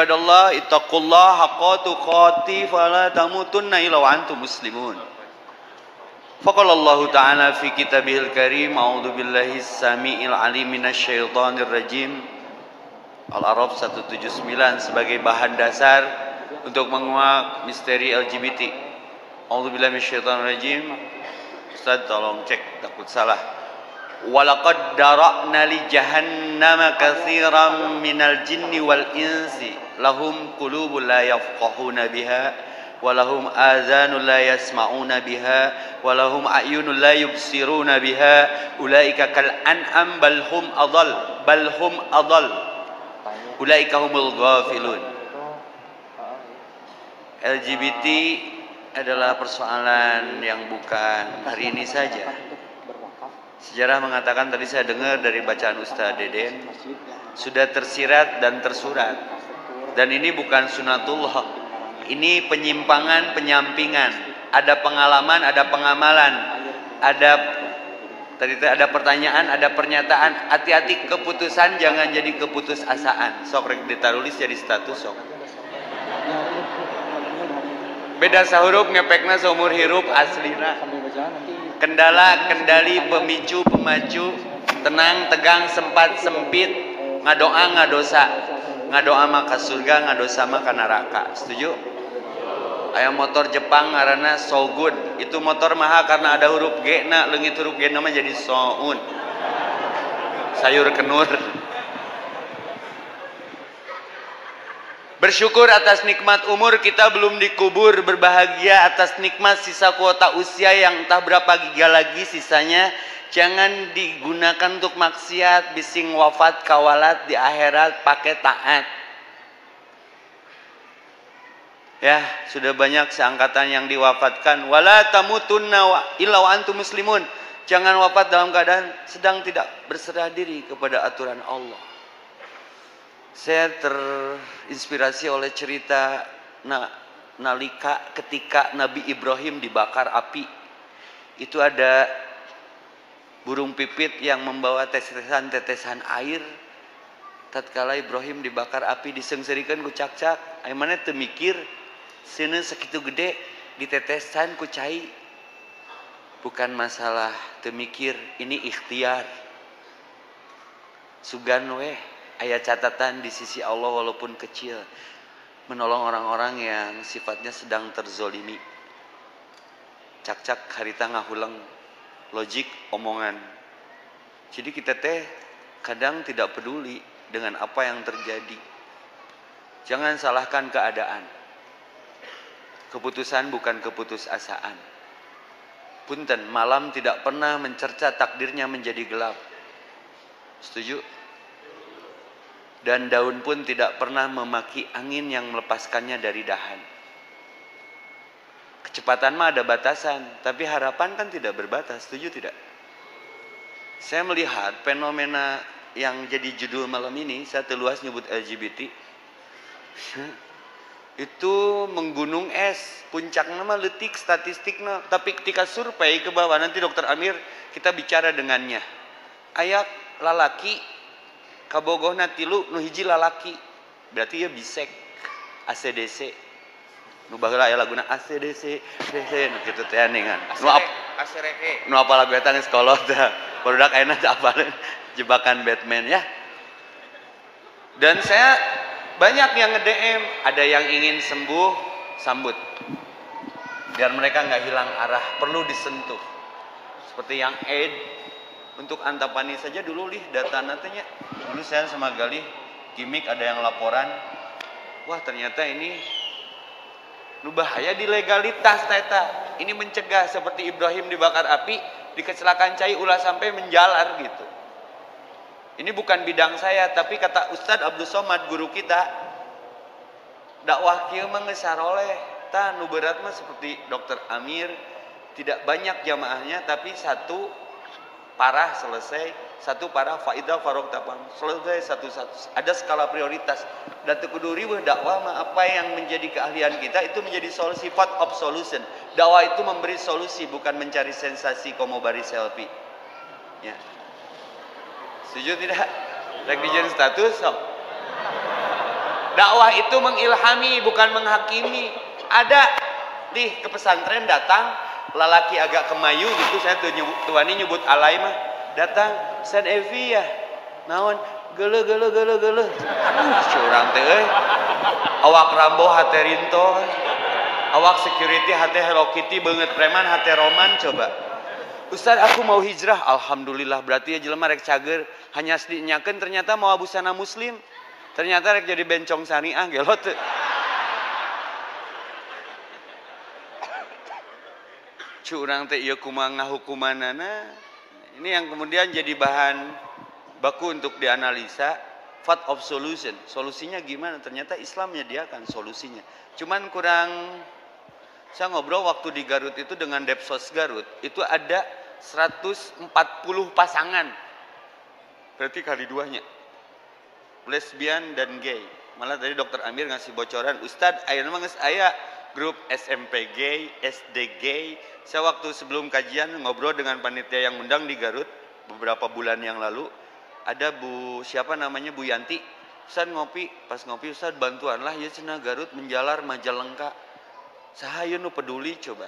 ibadallah ittaqullaha haqqa tuqatih fala tamutunna illa wa antum muslimun. Faqala Allah Ta'ala fi kitabihil karim a'udzu billahi samiil alim minasy syaithanir rajim. Al-A'raf 179 sebagai bahan dasar untuk menguak misteri LGBT. A'udzu billahi minasyaitonir rajim. Ustaz tolong cek takut salah. Walaqad dara'na li jahannama katsiran minal jinni wal insi lahum qulubun la yafqahuna biha wa lahum adhanun la yasma'una biha wa lahum a'yunun la yubsiruna biha ulaika kal an'am bal hum adall ulaika humul ghafilun. LGBT adalah persoalan yang bukan hari ini saja. Sejarah mengatakan, tadi saya dengar dari bacaan Ustaz Deden, sudah tersirat dan tersurat. Dan ini bukan sunatullah, ini penyimpangan, penyampingan. Ada pengalaman, ada pengamalan, ada pertanyaan, ada pernyataan. Hati-hati keputusan, jangan jadi keputusasaan. Sok rek ditarulis jadi status sok. Beda sahurup ngepekna seumur hirup aslina. Kendali, pemicu, pemacu, tenang, tegang, sempat, sempit, ngadoa, ngadosa. Ngadoa mah ka surga, ngadosa mah ka neraka. Setuju? Aya motor Jepang ngaranna So Good. Itu motor mahal karena ada huruf G na, leungit huruf G na mah jadi soun. Sayur kenur. Bersyukur atas nikmat umur, kita belum dikubur. Berbahagia atas nikmat sisa kuota usia yang entah berapa giga lagi sisanya. Jangan digunakan untuk maksiat, bising wafat kawalat di akhirat pakai taat. Ya, sudah banyak seangkatan yang diwafatkan. Wala tamutunna illa wa antum muslimun. Jangan wafat dalam keadaan sedang tidak berserah diri kepada aturan Allah. Saya terinspirasi oleh cerita nalika ketika Nabi Ibrahim dibakar api. Itu ada burung pipit yang membawa tetesan-tetesan air. Tatkala Ibrahim dibakar api disengserikan ku cak-cak, aya maneh teu mikir seuneu sakitu gede ditetesan ku cai. Bukan masalah teu mikir, ini ikhtiar. Sugan weh aya catatan di sisi Allah walaupun kecil, menolong orang-orang yang sifatnya sedang terzolimi. Cak-cak harita ngahulang logik omongan. Jadi kita teh kadang tidak peduli dengan apa yang terjadi. Jangan salahkan keadaan. Keputusan bukan keputusasaan. Punten, malam tidak pernah mencerca takdirnya menjadi gelap. Setuju? Dan daun pun tidak pernah memaki angin yang melepaskannya dari dahan. Kecepatan mah ada batasan, tapi harapan kan tidak berbatas. Setuju tidak? Saya melihat fenomena yang jadi judul malam ini, saya teluas nyebut LGBT. Itu menggunung es, puncaknya mah leutik statistiknya, tapi ketika survei ke bawah nanti Dokter Amir kita bicara dengannya. Ayak lalaki kabogohna tilu nu hiji lalaki, berarti ya bisek. ACDC nu baheula aya laguna ACDC nu kitu teh ningan nu apa lagu eta geus kolot teh barudak ayeuna teh apaleun jebakan Batman ya. Dan saya banyak yang nge-DM, ada yang ingin sembuh, sambut biar mereka nggak hilang arah, perlu disentuh seperti yang AIDS. Untuk Antapani saja dulu data nantinya. Dulu saya sama Galih gimmick ada yang laporan, wah ternyata ini nu bahaya di legalitas teta. Ini mencegah seperti Ibrahim dibakar api, di kecelakaan cai ulah sampai menjalar gitu. Ini bukan bidang saya, tapi kata Ustadz Abdul Somad guru kita, dakwah kieu mah geus saroleh. Tah nu berat mah seperti Dokter Amir, tidak banyak jamaahnya tapi satu parah selesai, satu parah faidah farok tapang selesai, satu ada skala prioritas. Dan kudu riweuh dakwah mah apa yang menjadi keahlian kita itu menjadi solusi, path of solution. Dakwah itu memberi solusi, bukan mencari sensasi komo bari selfie. Ya. Setuju tidak? Rek dijieun status sok. Dakwah itu mengilhami, bukan menghakimi. Ada di ke pesantren datang lalaki agak kemayu gitu, saya tuani nyebut alay mah. Datang, Ustaz Evi ya. Naon? Geuleuh curang teh euy. Awak Rambo hate Rinto. Awak security hate Hello Kitty beungeut preman hate Roman coba. Ustaz aku mau hijrah. Alhamdulillah, berarti ya jelema rek cager hanya dinyakeun ternyata mau busana muslim. Ternyata rek jadi bencong syariah gelot teu. Curang teh ieu kumaha ngahukumanana. Ini yang kemudian jadi bahan baku untuk dianalisa. Path of solution, solusinya gimana? Ternyata Islam menyediakan solusinya. Cuman kurang, saya ngobrol waktu di Garut itu dengan Depsos Garut, itu ada 140 pasangan, berarti kali duanya, lesbian dan gay. Malah tadi Dokter Amir ngasih bocoran, Ustadz, ayeuna mah geus aya grup SMP gay, SD gay. Saya waktu sebelum kajian ngobrol dengan panitia yang undang di Garut beberapa bulan yang lalu. Ada Bu siapa namanya Bu Yanti, Ustaz ngopi, pas ngopi Ustaz bantuanlah ya cenah Garut menjalar Majalengka. Saha nu peduli coba.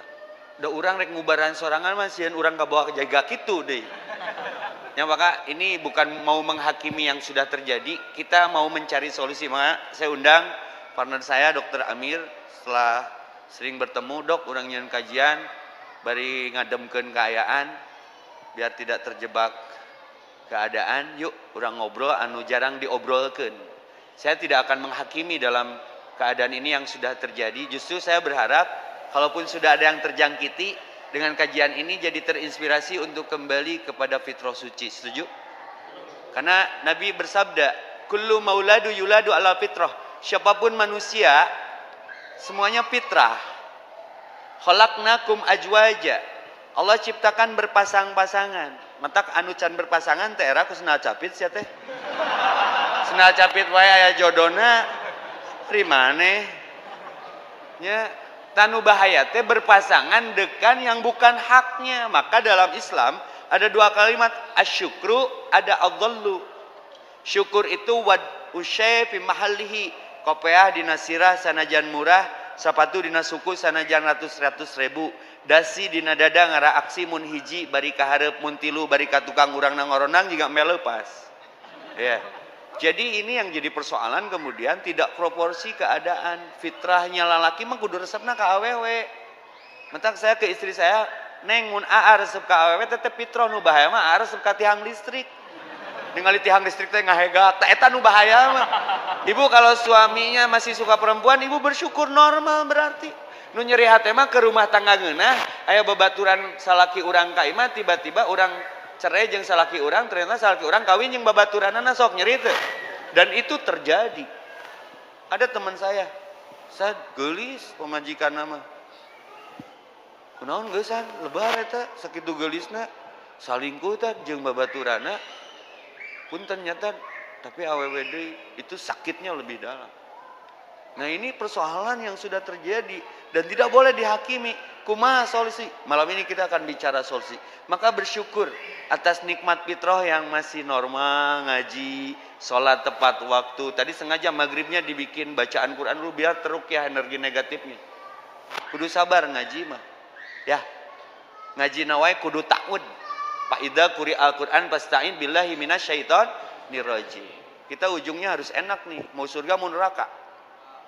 Da urang rek ngubaran sorangan mah sieun urang kabawa jaga kitu deui. Ya maka ini bukan mau menghakimi yang sudah terjadi, kita mau mencari solusi. Maka saya undang partner saya Dokter Amir, setelah sering bertemu, Dok urang nyeun kajian bari ngademkeun kaayaan biar tidak terjebak keadaan, yuk orang ngobrol anu jarang diobrolkan. Saya tidak akan menghakimi dalam keadaan ini yang sudah terjadi. Justru saya berharap kalaupun sudah ada yang terjangkiti, dengan kajian ini jadi terinspirasi untuk kembali kepada fitrah suci. Setuju? Karena Nabi bersabda, kullu mauladu yuladu ala fitrah. Siapapun manusia semuanya fitrah. Khalaqnakum ajwaja. Allah ciptakan berpasang-pasangan. Matak anu can berpasangan teh era ku senal capit sia teh. Senal capit wae aya jodona pri maneh. Nya tanu bahaya teh berpasangan dekan yang bukan haknya. Maka dalam Islam ada dua kalimat, asyukru, ada adhallu. Syukur itu wad usy fi mahallihi. Kopiah dina sirah sanajan murah, sepatu dina suku sanajan ratus ribu. Dasi dina dada ngara aksi mun hiji bari kaharep mun tilu bari ka tukang urang nangoronang juga melepas. Ya. Jadi ini yang jadi persoalan kemudian tidak proporsi keadaan. Fitrahnya lalaki mah kudu resepna ka awewe. Mentak saya ke istri saya, "Neng mun aa resep ka awewe tetep fitrah nu bahaya mah aa resep ka tiang listrik." Ningali tiang listrik teh ngahegat, tah eta nu bahaya mah. Ibu kalau suaminya masih suka perempuan, ibu bersyukur normal berarti. Nu nyeri hate mah ke rumah tangga ngeunah aya babaturan salaki urang ka imah tiba-tiba urang cerai jeung salaki urang ternyata salaki urang kawin jeung babaturanana sok nyeri teu. Dan itu terjadi. Ada teman saya geulis pamajikanna mah. Kunaon geusan lebar eta sakitu geulisna salingkuh teh jeung babaturanna. Punten nyata tapi awewe deui itu sakitnya lebih dalam. Nah ini persoalan yang sudah terjadi dan tidak boleh dihakimi. Kumaha solusi? Malam ini kita akan bicara solusi. Maka bersyukur atas nikmat fitrah yang masih normal, ngaji, sholat tepat waktu. Tadi sengaja maghribnya dibikin bacaan Quran dulu biar terukyah energi negatifnya. Kudu sabar ngaji mah. Ya, ngaji nawai kudu ta'ud. Fa idza quri'al Quran fasta'in billahi minasyaitonir rajim. Kita ujungnya harus enak nih, mau surga mau neraka.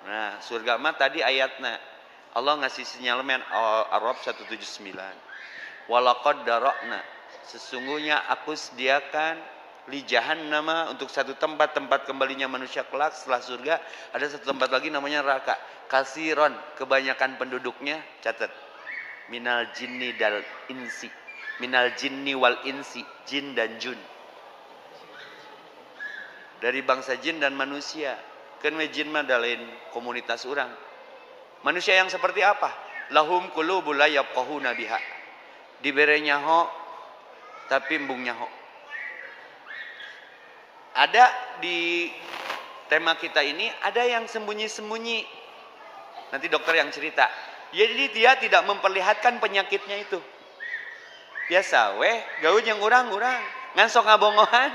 Nah, surga mah tadi ayatnya Allah ngasih sinyalemen Arab 179. Walaqad darokna, sesungguhnya aku sediakan li jahannama untuk satu tempat kembalinya manusia kelak setelah surga, ada satu tempat lagi namanya neraka. Kasiron, kebanyakan penduduknya, catat. Minal jinni dal insi. Minal jinni wal insi, jin dan jun. Dari bangsa jin dan manusia. Kan jin mah dalain komunitas orang. Manusia yang seperti apa? Lahum qulubul la yafqahuna biha. Dibere nyaho tapi embung nyaho. Ada di tema kita ini ada yang sembunyi-sembunyi. Nanti dokter yang cerita. Jadi dia tidak memperlihatkan penyakitnya itu. Biasa weh, gaul yang urang-urang ngan sok ngabongohan.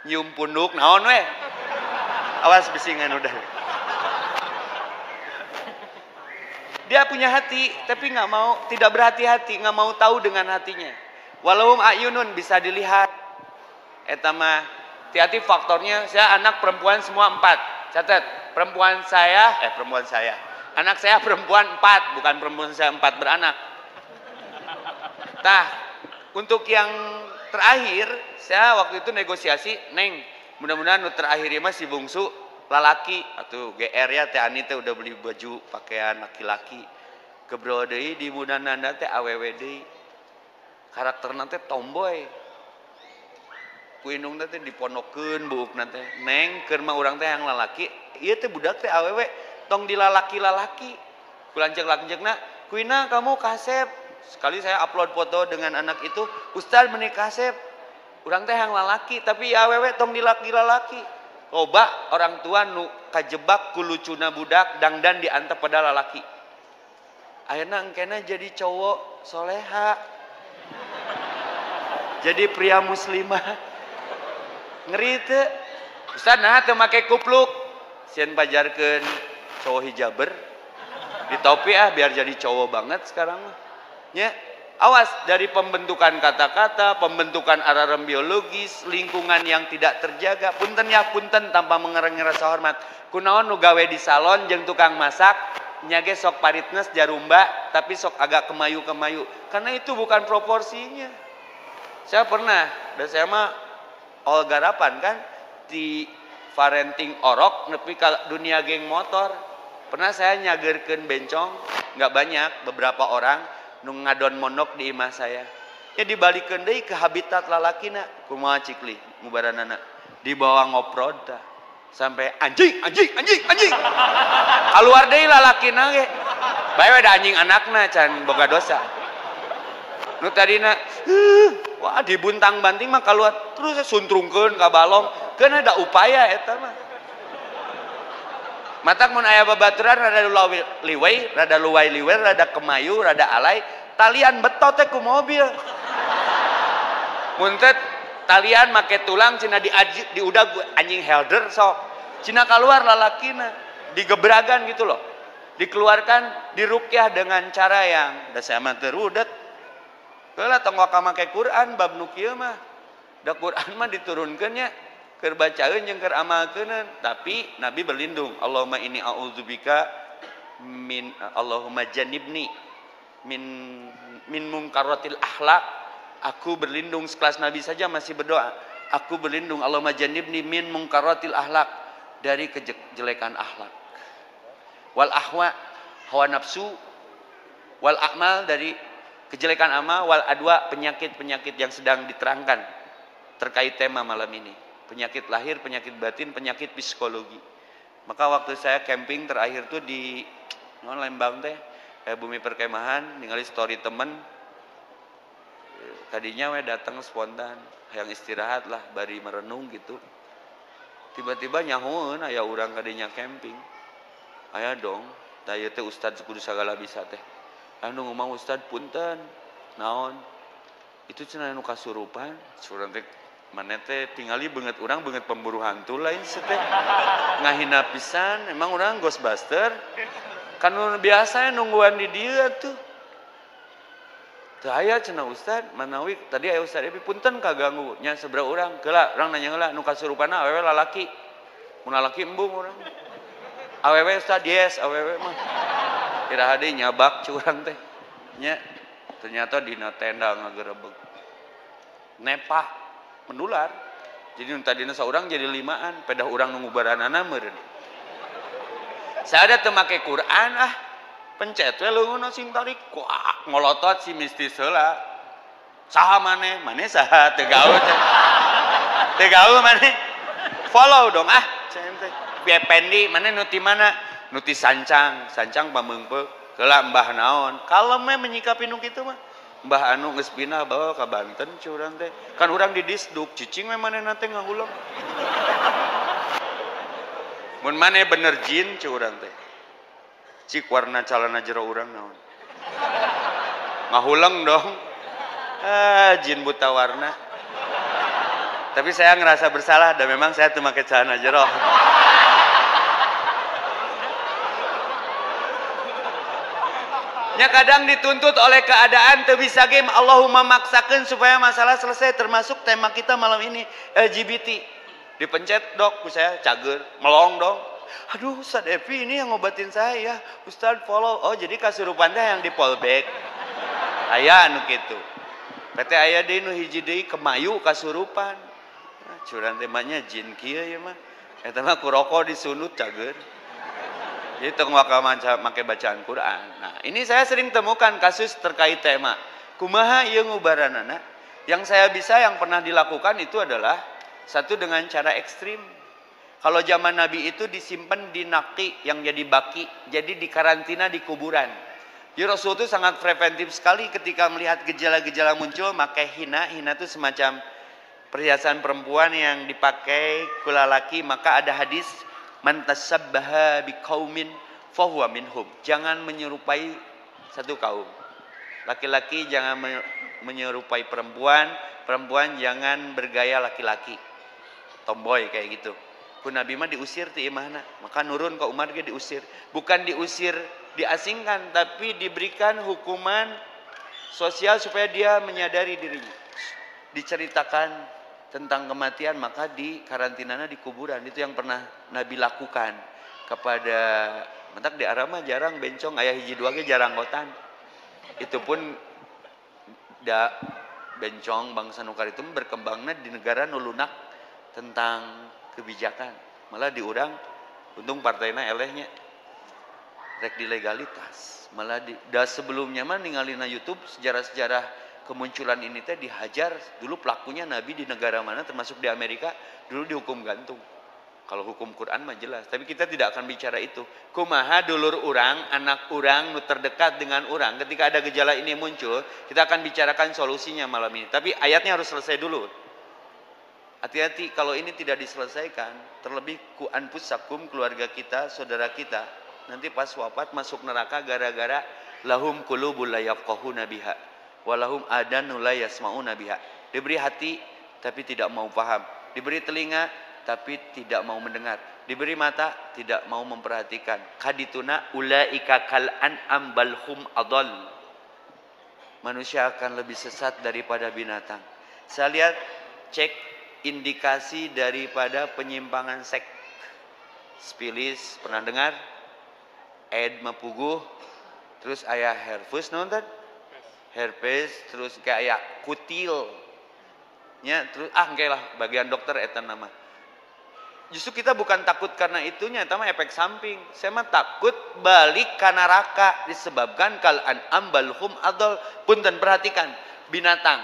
Nyium punduk naon weh. Awas bisingan udah. Dia punya hati, tapi nggak mau, tidak berhati-hati, nggak mau tahu dengan hatinya. Walau ayunun bisa dilihat. Etama, hati-hati faktornya. Saya anak perempuan semua 4. Catat, perempuan saya, anak saya perempuan 4, bukan perempuan saya 4 beranak. Tah, untuk yang terakhir, saya waktu itu negosiasi, Neng, mudah-mudahan terakhir mah si bungsu lalaki atau GR ya teh Ani teh udah beli baju pakaian laki-laki kebrode di mudananda teh awewe deui karakterna teh tomboy ku indung teh diponokeun buukna teh Neng keur mah urang teh yang lalaki ieu teh budak teh awewe tong dilalaki-lalaki ku lanceuk-lanceukna kuina kamu kasep sekali saya upload foto dengan anak itu Ustaz meuni kasep urang teh yang lalaki tapi awewe tong dilaki-lalaki. Loba orang tua nu kajebak ku lucuna budak dangdan diantep pada lalaki. Ayeuna engkena jadi cowok soleha. Jadi pria muslimah. Ngeri teu. Ustaz nah teu make kupluk. Sieun pajarkeun cowok hijaber. Di topi biar jadi cowok banget sekarang mah. Nya. Awas dari pembentukan kata-kata, pembentukan alarm biologis, lingkungan yang tidak terjaga. Punten ya punten tanpa mengerengi rasa hormat. Kunaon nu gawe di salon jeung tukang masak, nyage sok paritnes jarumba, tapi sok agak kemayu-kemayu. Karena itu bukan proporsinya. Saya pernah, dan saya mah all garapan kan di parenting orok nepi ka dunia geng motor. Pernah saya nyagerkeun bencong, nggak banyak, beberapa orang nu ngadon monok di imah saya. Ya dibalikeun deui ke habitat lalakina. Kumaha cikli ngubaranana? Dibawa ngoprod tah. Sampai anjing. Kaluar deui lalakina ge. Bae we da anjing anakna can boga dosa. Nu tadina wah dibuntang-banting mah kaluar terus suntrungkeun ka balong. Keun ada upaya eta mah. Matak mun aya babaturan rada luwai, rada luwai-liwai, rada kemayu, rada alay, talian betot teh ku mobil. Mun teh talian make tulang cenah diudag anjing helder sok. Cenah kaluar lalakina, digebragan gitu loh. Dikeluarkan, diruqyah dengan cara yang da saya mah teu rudet. Heula tong waka make Quran bab nu kieu mah. Da Quran mah diturunkeun nya keur bacaeun jeung keur amalkeun, tapi Nabi berlindung. Allahumma inni a'udzubika min Allahumma jannibni min munkaratil akhlak. Aku berlindung sekelas Nabi saja masih berdoa. Aku berlindung Allahumma jannibni min munkaratil akhlak dari kejelekan akhlak. Wal ahwa hawa nafsu wal a'mal dari kejelekan amal wal adwa penyakit-penyakit yang sedang diterangkan terkait tema malam ini. Penyakit lahir, penyakit batin, penyakit psikologi. Maka waktu saya camping terakhir tuh di Lembang teh, bumi perkemahan, ningali story temen. Tadinya we datang spontan, hayang istirahat lah, bari merenung gitu. Tiba-tiba nyahoeun aya urang kadinya camping. Aya dong, tah ieu teh ustad kudu sagala bisa teh. Anu ngomong ustad punten, naon? Itu cenah anu kasurupan, surang teh mana teh tingali banget orang banget pemburu hantu lain seteh ngahina pisan emang orang Ghostbuster kan biasa nungguan di dia tuh saya cenah ustad manawi tadi aya ustad tapi punten kaganggu nya seberapa orang geula orang nanya geula nu kasurupana awewe lalaki mun lalaki embung orang awewe ustad yes awewe mah iraha deui nyabak curang teh nya ternyata dina tenda ngagerebeg nepah menular. Jadi tadina saurang jadi 5an, pedah urang nu ngubaranana meureun. Saya ada teu make Quran pencet we leungeunna sing tarik kuak ngolotot si mistis heula. Saha maneh? Maneh saha teu gaul teh. Teu gaul maneh. Follow dong cenah teh. Pendi maneh nu ti mana? Nu ti sancang pameungpeuk. Heula mbah naon? Kalem we menyikapi nu kitu mah. Mbah anu geus pindah bawa ka Banten curang teh. Kan urang di disduk cicing we manehna teh ngahulang. Mun maneh bener jin curang teh. Cik warna calana jero urang naon. Ngahulang dong. Jin buta warna. Tapi saya ngerasa bersalah dan memang saya teu make calana jero. nya kadang dituntut oleh keadaan teu bisa game Allahumma maksakeun supaya masalah selesai, termasuk tema kita malam ini LGBT. Dipencet dok ku saya cager melong dong, aduh Ustaz Evi ini yang ngobatin saya, Ustaz follow. Oh jadi kasurupan teh yang di fallback aya anu kitu. PT aya deui nu hiji deui kemayu kasurupan. Curan temanya jin kieu ya mah. Eta mah ku rokok disunut cager. Jadi tong waka make bacaan Quran. Nah, ini saya sering temukan kasus terkait tema. Kumaha ieu ngubaranana? Yang saya bisa yang pernah dilakukan itu adalah satu dengan cara ekstrim. Kalau zaman Nabi itu disimpan di naqi yang jadi baki, jadi dikarantina di kuburan. Jadi Rasul itu sangat preventif sekali ketika melihat gejala-gejala muncul, maka hina itu semacam perhiasan perempuan yang dipakai kula laki, maka ada hadis man tasabbaha biqaumin fahuwa minhum. Jangan menyerupai satu kaum. Laki-laki jangan menyerupai perempuan, perempuan jangan bergaya laki-laki. Tomboy kayak gitu. Ku Nabi mah diusir ti imahna. Maka nurun ke Umar ge diusir. Bukan diusir, diasingkan, tapi diberikan hukuman sosial supaya dia menyadari dirinya. Diceritakan tentang kematian, maka di karantinana di kuburan. Itu yang pernah Nabi lakukan kepada mentak di Arama jarang bencong ayah hiji dua ge jarang gotan. Itu pun da bencong bangsa nukar itu berkembangnya di negara nulunak tentang kebijakan. Malah diurang untung partainya elehnya rek di legalitas. Malah sebelumnya mah ningalina YouTube sejarah-sejarah kemunculan ini teh dihajar dulu pelakunya Nabi di negara mana termasuk di Amerika dulu dihukum gantung. Kalau hukum Quran mah jelas, tapi kita tidak akan bicara itu. Kumaha dulur urang, anak urang nu terdekat dengan urang ketika ada gejala ini muncul, kita akan bicarakan solusinya malam ini. Tapi ayatnya harus selesai dulu. Hati-hati kalau ini tidak diselesaikan, terlebih ku anfusakum keluarga kita, saudara kita, nanti pas wafat masuk neraka gara-gara lahum qulubul la yafqahuna biha. Walahum adanu la yasmauna biha. Diberi hati tapi tidak mau paham, diberi telinga tapi tidak mau mendengar, diberi mata tidak mau memperhatikan. Kadituna ulaika kal an'am bal hum adall. Manusia akan lebih sesat daripada binatang. Saya lihat cek indikasi daripada penyimpangan seks. Spilis pernah dengar? Aid mapuguh, terus aya herpes nonton? Herpes, terus kayak kutil nya, terus engke lah bagian dokter eta nama. Justru kita bukan takut karena itunya, eta mah efek samping. Saya mah takut balik ka neraka disebabkan kal an'am bal hum adall. Punten perhatikan binatang.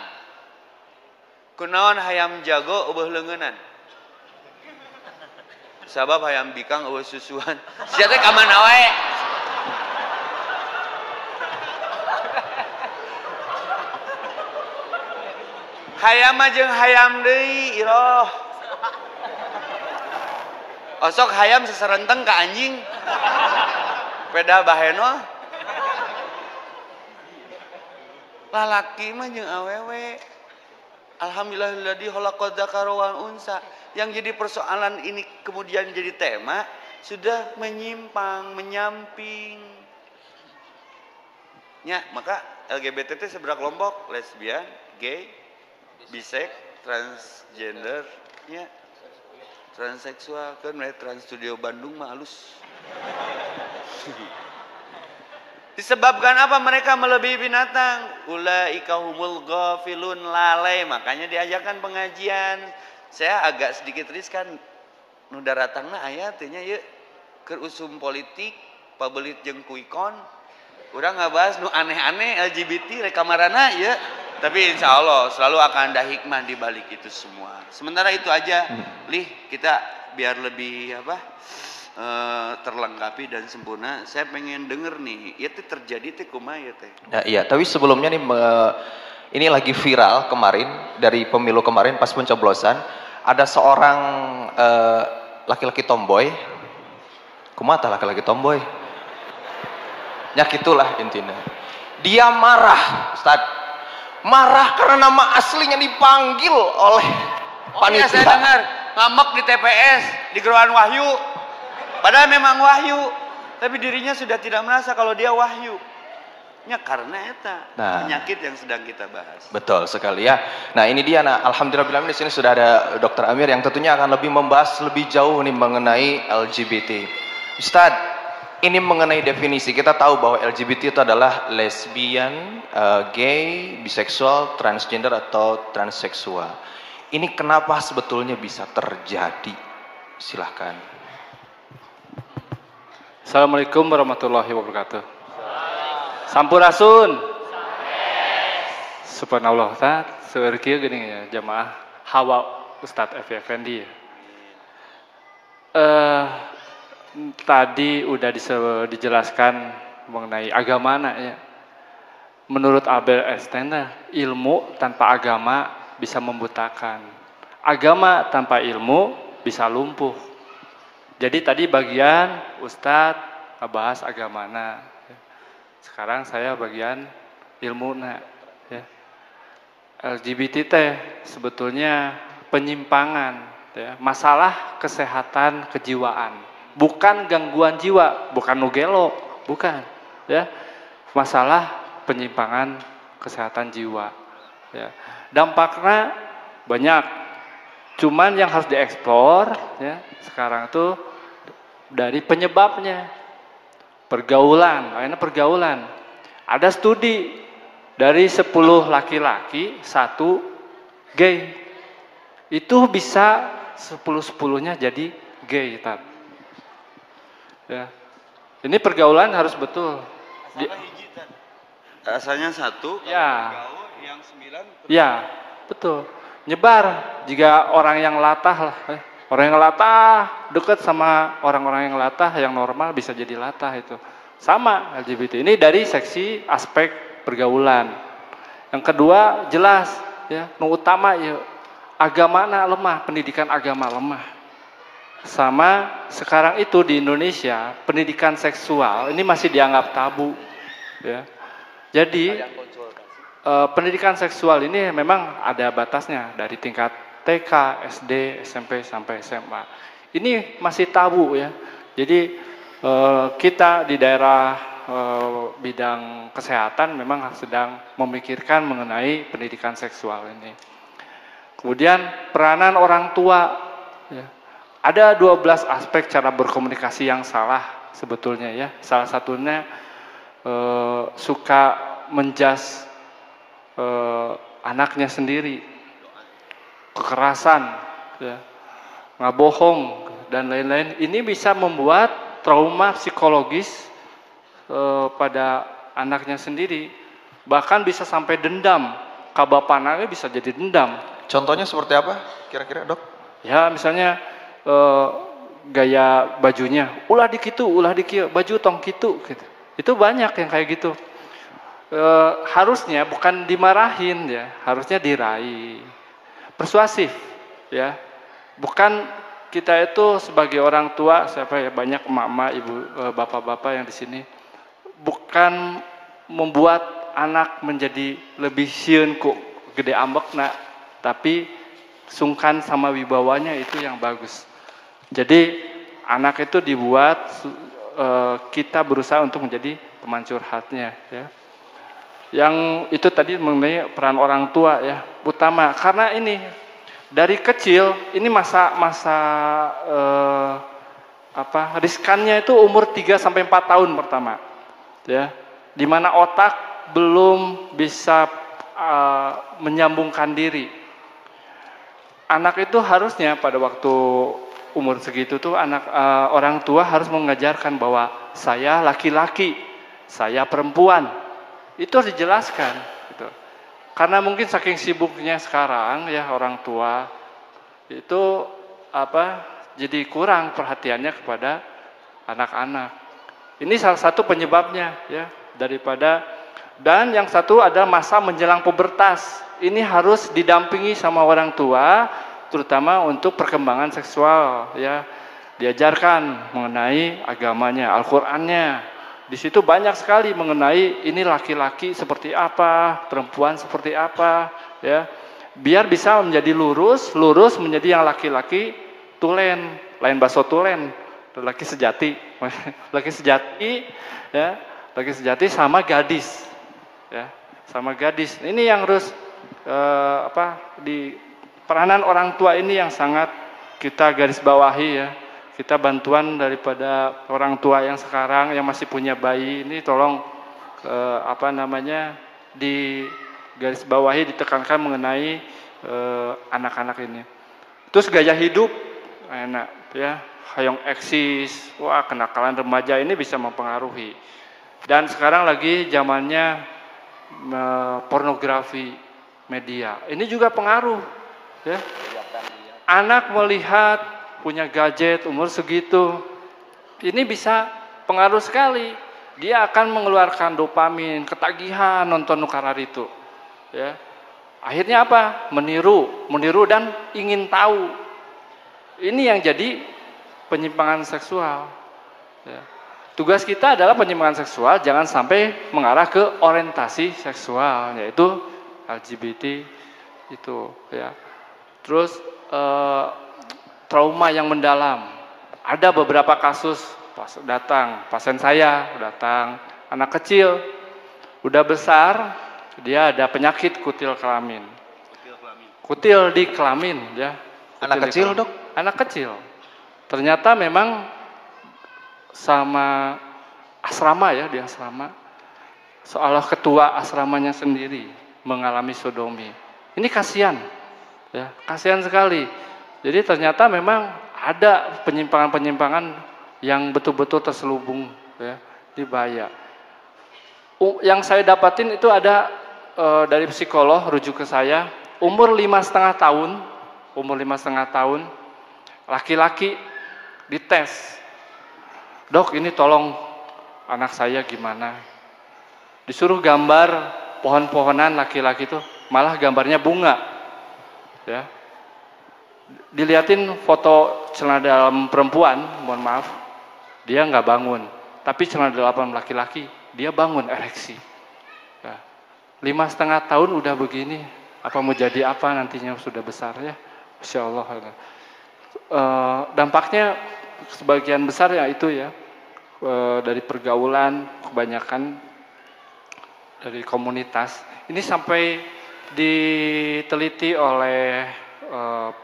Kunaon hayam jago eueuh leungeunnan. Sabab hayam bikang eueuh susuhan. Sia teh ka mana wae? Hayam jeung hayam deui iroh. Osok hayam seserenteng ka anjing. Peda baheno. Lalaki mah jeung awewe. Alhamdulillahilladzi khalaqad dzakara wal unsa. Yang jadi persoalan ini kemudian jadi tema sudah menyimpang, menyamping. Ya, maka LGBT itu seberapa kelompok? Lesbian, gay, bisek, transgender, ya, transseksual. Kan Trans Studio Bandung mah halus. Disebabkan apa? Mereka melebihi binatang. Ulaika humul ghafilun, lalai. Makanya diajarkan pengajian. Saya agak sedikit riskan. Nu daratangna aya teh nya ye keur usum politik, pabelit jeung kuikon. Urang ngabahas nu aneh-aneh LGBT rekamarana ya. Tapi insya Allah selalu akan ada hikmah di balik itu semua. Sementara itu aja, Lih, kita biar lebih terlengkapi dan sempurna. Saya pengen denger nih, ya teh terjadi teh kumaha ya teh. Ya, iya, tapi sebelumnya nih ini lagi viral kemarin dari pemilu kemarin pas pencoblosan, ada seorang laki-laki tomboy. Kumaha laki-laki tomboy? Nyakitulah intinya. Dia marah, Ustaz. Marah karena nama aslinya dipanggil oleh panitia. Iya, saya dengar ngambek di TPS, di Geruan Wahyu. Padahal memang Wahyu, tapi dirinya sudah tidak merasa kalau dia Wahyu. nya karena eta penyakit yang sedang kita bahas. Betul sekali ya. Nah ini dia, nah alhamdulillah di sini sudah ada Dr. Amir yang tentunya akan lebih membahas lebih jauh nih mengenai LGBT. Ustadz, ini mengenai definisi, kita tahu bahwa LGBT itu adalah lesbian, gay, biseksual, transgender atau transseksual. Ini kenapa sebetulnya bisa terjadi? Silahkan. Assalamualaikum warahmatullahi wabarakatuh. Sampurasun. Subhanallah, Ustaz. Seueur kieu geuning ya jamaah hawa Ustaz F. Effendi. Tadi udah dijelaskan mengenai agama ya. Menurut Albert Einstein, ilmu tanpa agama bisa membutakan. Agama tanpa ilmu bisa lumpuh. Jadi tadi bagian Ustadz bahas agamana. Sekarang saya bagian ilmuna. Ya. LGBT sebetulnya penyimpangan, ya. Masalah kesehatan kejiwaan, bukan gangguan jiwa, bukan nugelo, bukan. Ya. Masalah penyimpangan kesehatan jiwa. Ya. Dampaknya banyak. Cuman yang harus dieksplor, ya, sekarang tuh dari penyebabnya. Pergaulan, akhirnya pergaulan. Ada studi dari 10 laki-laki, 1 gay. Itu bisa 10-10-nya jadi gay. Ya. Ini pergaulan harus betul. Asalnya 1, ya. bergaul, yang 9. Ya, betul. Nyebar jika orang yang latah lah. Orang yang latah dekat sama orang-orang yang latah, yang normal bisa jadi latah itu. Sama LGBT. Ini dari seksi aspek pergaulan. Yang kedua jelas ya, yang utama ya agamana lemah, pendidikan agama lemah. Sama sekarang itu di Indonesia pendidikan seksual ini masih dianggap tabu ya. Jadi pendidikan seksual ini memang ada batasnya dari tingkat TK, SD, SMP sampai SMA. Ini masih tabu ya. Jadi kita di daerah bidang kesehatan memang sedang memikirkan mengenai pendidikan seksual ini. Kemudian peranan orang tua ya. Ada 12 aspek cara berkomunikasi yang salah sebetulnya ya. Salah satunya suka menjas anaknya sendiri. Kekerasan, ya, ngabohong dan lain-lain. Ini bisa membuat trauma psikologis pada anaknya sendiri. Bahkan bisa sampai dendam. Kabapananya bisa jadi dendam. Contohnya seperti apa kira-kira, Dok? Ya, misalnya gaya bajunya, ulah dikitu, baju tong kitu gitu. Itu banyak yang kayak gitu. Harusnya bukan dimarahin ya, harusnya diraih. Persuasif ya, bukan kita itu sebagai orang tua, siapa ya, banyak emak-emak, ibu, bapak-bapak yang di sini, bukan membuat anak menjadi lebih sieun ku gede ambekna, tapi sungkan sama wibawanya, itu yang bagus. Jadi anak itu dibuat kita berusaha untuk menjadi teman curhatnya ya. Yang itu tadi mengenai peran orang tua ya, utama karena ini dari kecil ini masa riskannya itu umur 3 sampai 4 tahun pertama ya, di mana otak belum bisa menyambungkan diri. Anak itu harusnya pada waktu umur segitu tuh orang tua harus mengajarkan bahwa saya laki-laki, saya perempuan. Itu harus dijelaskan gitu. Karena mungkin saking sibuknya sekarang ya orang tua itu jadi kurang perhatiannya kepada anak-anak. Ini salah satu penyebabnya ya, daripada. Dan yang satu ada masa menjelang pubertas. Ini harus didampingi sama orang tua, terutama untuk perkembangan seksual ya. Diajarkan mengenai agamanya, Al-Qur'annya. Di situ banyak sekali mengenai ini laki-laki seperti apa, perempuan seperti apa, ya. Biar bisa menjadi lurus menjadi yang laki-laki tulen, lain bakso tulen, laki sejati, laki sejati, ya, laki sejati sama gadis, ya, sama gadis. Ini yang harus di peranan orang tua ini yang sangat kita garis bawahi ya. Kita bantuan daripada orang tua yang sekarang yang masih punya bayi ini tolong di garis bawahi, ditekankan mengenai anak-anak ini. Terus gaya hidup enak ya, hayong eksis, wah kenakalan remaja ini bisa mempengaruhi. Dan sekarang lagi zamannya pornografi media. Ini juga pengaruh ya. Anak melihat punya gadget umur segitu, ini bisa pengaruh sekali. Dia akan mengeluarkan dopamin, ketagihan nonton nukarar itu. Ya. Akhirnya apa? Meniru dan ingin tahu. Ini yang jadi penyimpangan seksual. Ya. Tugas kita adalah penyimpangan seksual jangan sampai mengarah ke orientasi seksual, yaitu LGBT itu. Ya. Terus trauma yang mendalam. Ada beberapa kasus pasien saya datang, anak kecil, udah besar, dia ada penyakit kutil kelamin. Kutil di kelamin, ya. Anak kecil, Dok? Anak kecil. Ternyata memang sama asrama ya, di asrama. Seolah ketua asramanya sendiri mengalami sodomi. Ini kasihan. Ya, kasihan sekali. Jadi ternyata memang ada penyimpangan-penyimpangan yang betul-betul terselubung ya, di bahaya. Yang saya dapatin itu ada dari psikolog rujuk ke saya, umur 5,5 tahun, laki-laki dites. Dok, ini tolong anak saya gimana? Disuruh gambar pohon-pohonan, laki-laki itu malah gambarnya bunga. Ya. Dilihatin foto celana dalam perempuan, mohon maaf, dia nggak bangun. Tapi celana dalam laki-laki, dia bangun ereksi. Ya. 5,5 tahun udah begini, apa mau jadi apa nantinya sudah besar ya, Masya Allah. Dampaknya sebagian besar ya itu ya, dari pergaulan, kebanyakan dari komunitas. Ini sampai diteliti oleh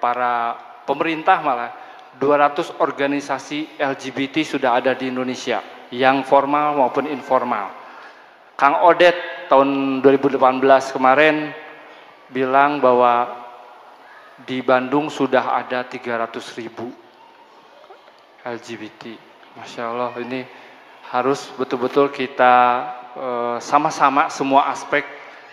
para pemerintah, malah 200 organisasi LGBT sudah ada di Indonesia, yang formal maupun informal. Kang Odet tahun 2018 kemarin bilang bahwa di Bandung sudah ada 300.000 LGBT. Masya Allah, ini harus betul-betul kita sama-sama semua aspek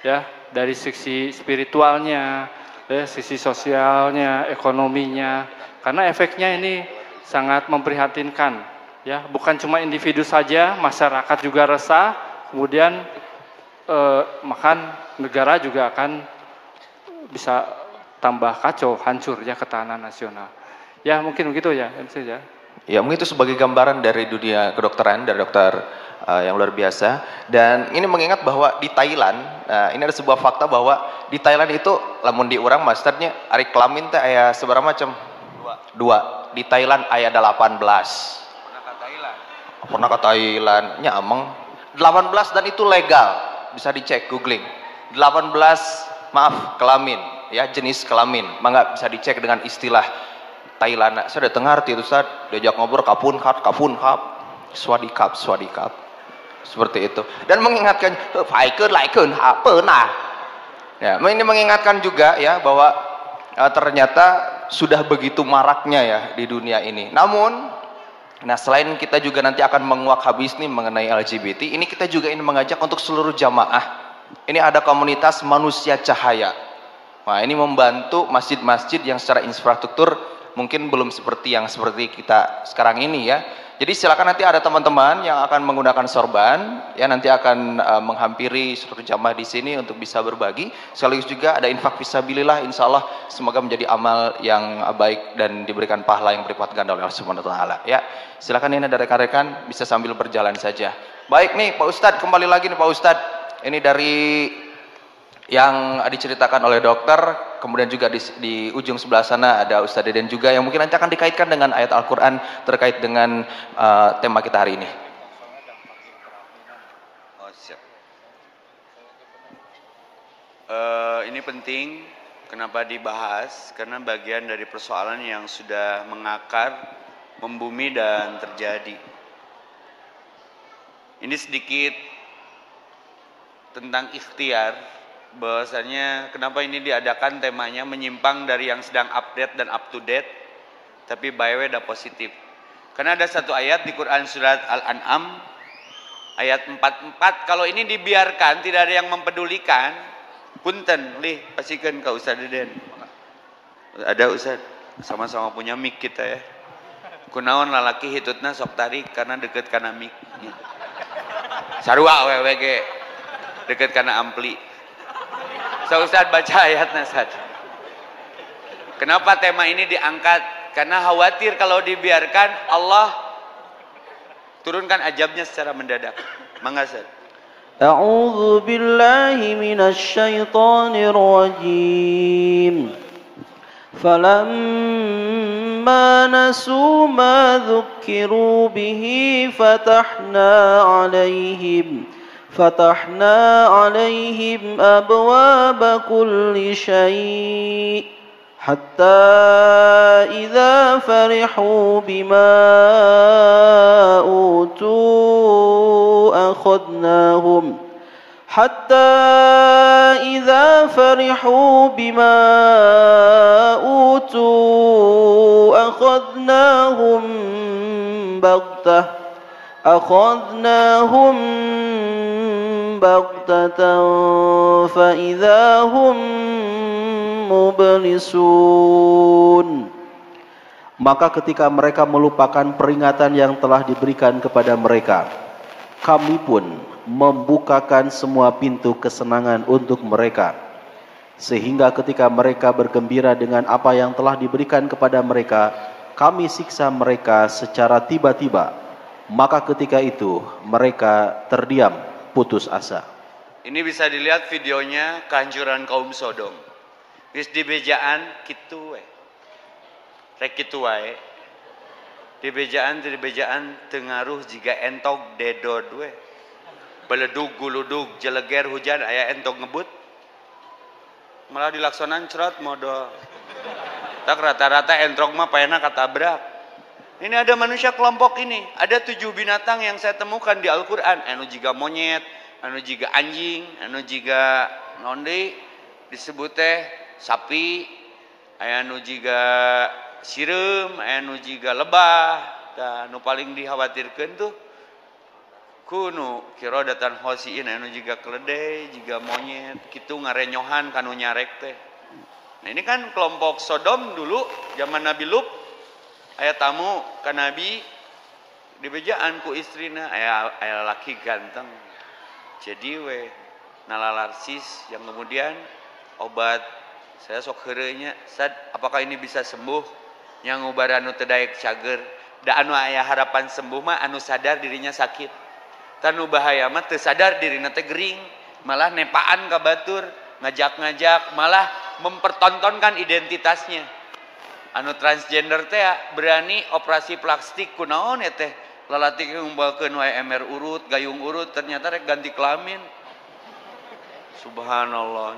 ya, dari sisi spiritualnya, ya, sisi sosialnya, ekonominya, karena efeknya ini sangat memprihatinkan ya, bukan cuma individu saja, masyarakat juga resah, kemudian makan negara juga akan bisa tambah kacau, hancur ya ketahanan nasional. Ya mungkin begitu ya, MC ya. Ya mungkin itu sebagai gambaran dari dunia kedokteran, dari dokter yang luar biasa. Dan ini mengingat bahwa di Thailand, ini ada sebuah fakta bahwa di Thailand itu lamun diurang masternya ari kelamin teh aya seberapa macam? Dua. Di Thailand aya 18. Pernah ke Thailand, nya ameng 18 dan itu legal. Bisa dicek googling. 18 kelamin ya, jenis kelamin. Mangga bisa dicek dengan istilah Thailand. Saya udah dengar itu Ustaz, diajak ngobrol kapun kap, swadikap. Seperti itu. Dan mengingatkan faikeun pernah. Ya, ini mengingatkan juga ya bahwa ternyata sudah begitu maraknya ya di dunia ini. Namun selain kita juga nanti akan menguak habis nih mengenai LGBT, ini kita juga ingin mengajak untuk seluruh jamaah. Ini ada komunitas manusia cahaya. Nah, ini membantu masjid-masjid yang secara infrastruktur mungkin belum seperti kita sekarang ini ya. Jadi silakan, nanti ada teman-teman yang akan menggunakan sorban ya, nanti akan menghampiri seluruh jamaah di sini untuk bisa berbagi. Sekaligus juga ada infak fisabilillah, insya Allah semoga menjadi amal yang baik dan diberikan pahala yang berlipat ganda oleh Allah Subhanahu wa taala ya. Silakan, ini ada rekan-rekan bisa sambil berjalan saja. Baik nih Pak Ustadz, kembali lagi nih Pak Ustadz. Ini dari yang diceritakan oleh dokter, kemudian juga di ujung sebelah sana ada Ustadz Deden juga yang mungkin nanti akan dikaitkan dengan ayat Al-Quran terkait dengan tema kita hari ini. Oh, siap. Ini penting, kenapa dibahas? Karena bagian dari persoalan yang sudah mengakar, membumi dan terjadi. Ini sedikit tentang ikhtiar, bahwasanya kenapa ini diadakan temanya menyimpang dari yang sedang update dan up to date, tapi by way dah positif. Karena ada satu ayat di Quran surat Al-An'am ayat 44, kalau ini dibiarkan tidak ada yang mempedulikan, punten lih pasikeun ka Ustaz Deden. Ada Ustaz, sama-sama punya mic kita ya. Kunaon lalaki hitutna sok tarik karena deket kana mic. Sarua we ge deket kana ampli. So Ustaz baca ayatna Ustaz. Kenapa tema ini diangkat? Karena khawatir kalau dibiarkan Allah turunkan ajabnya secara mendadak. Mangga Ustaz. A'udzu billahi minasy syaithanir rajim. Falamma nasu ma dzukiru bihi fatahna 'alaihim abwaaba kulli syai' حتى إذا فرحوا بما أوتوا أخذناهم بغتة فإذا هم mublisun. Maka ketika mereka melupakan peringatan yang telah diberikan kepada mereka, kami pun membukakan semua pintu kesenangan untuk mereka, sehingga ketika mereka bergembira dengan apa yang telah diberikan kepada mereka, kami siksa mereka secara tiba-tiba. Maka ketika itu mereka terdiam, putus asa. Ini bisa dilihat videonya kehancuran kaum Sodom. Wis dibejaan kitu we. Rek kitu wae. Dibejaan tengaruh jika entog dedod we. Beledug guludug jeleger hujan aya entog ngebut. Malah dilaksonan cerot modal. Tak rata-rata entrog mah paena katabrak. Ini ada manusia kelompok ini. Ada 7 binatang yang saya temukan di Al-Quran. Anu jiga monyet, anu jiga anjing, anu jiga nondi disebut teh sapi, aya nu jiga sireum, aya nu jiga lebah. Da nu paling dikhawatirkeun tuh kuno kirodatan hosiin, aya nu jiga keledai, jiga monyet, kitu ngarenyohan kanu nyarek teh. Nah ini kan kelompok Sodom dulu zaman Nabi Lut, aya tamu ka Nabi dibejaan ku istrina, aya laki ganteng. Jadi we nalalarsis yang kemudian obat saya sok heureunya Sad, apakah ini bisa sembuh? Yang ngubar anu teu daek cager, da anu aya harapan sembuh mah anu sadar dirinya sakit. Tanu bahaya mah teu sadar dirina teh gering, malah nepaan ka batur, ngajak-ngajak, malah mempertontonkan identitasnya. Anu transgender teh berani operasi plastik kunaon ya teh? Lalati ngumpulkeun wae emer urut, gayung urut, ternyata rek ganti kelamin. Subhanallah.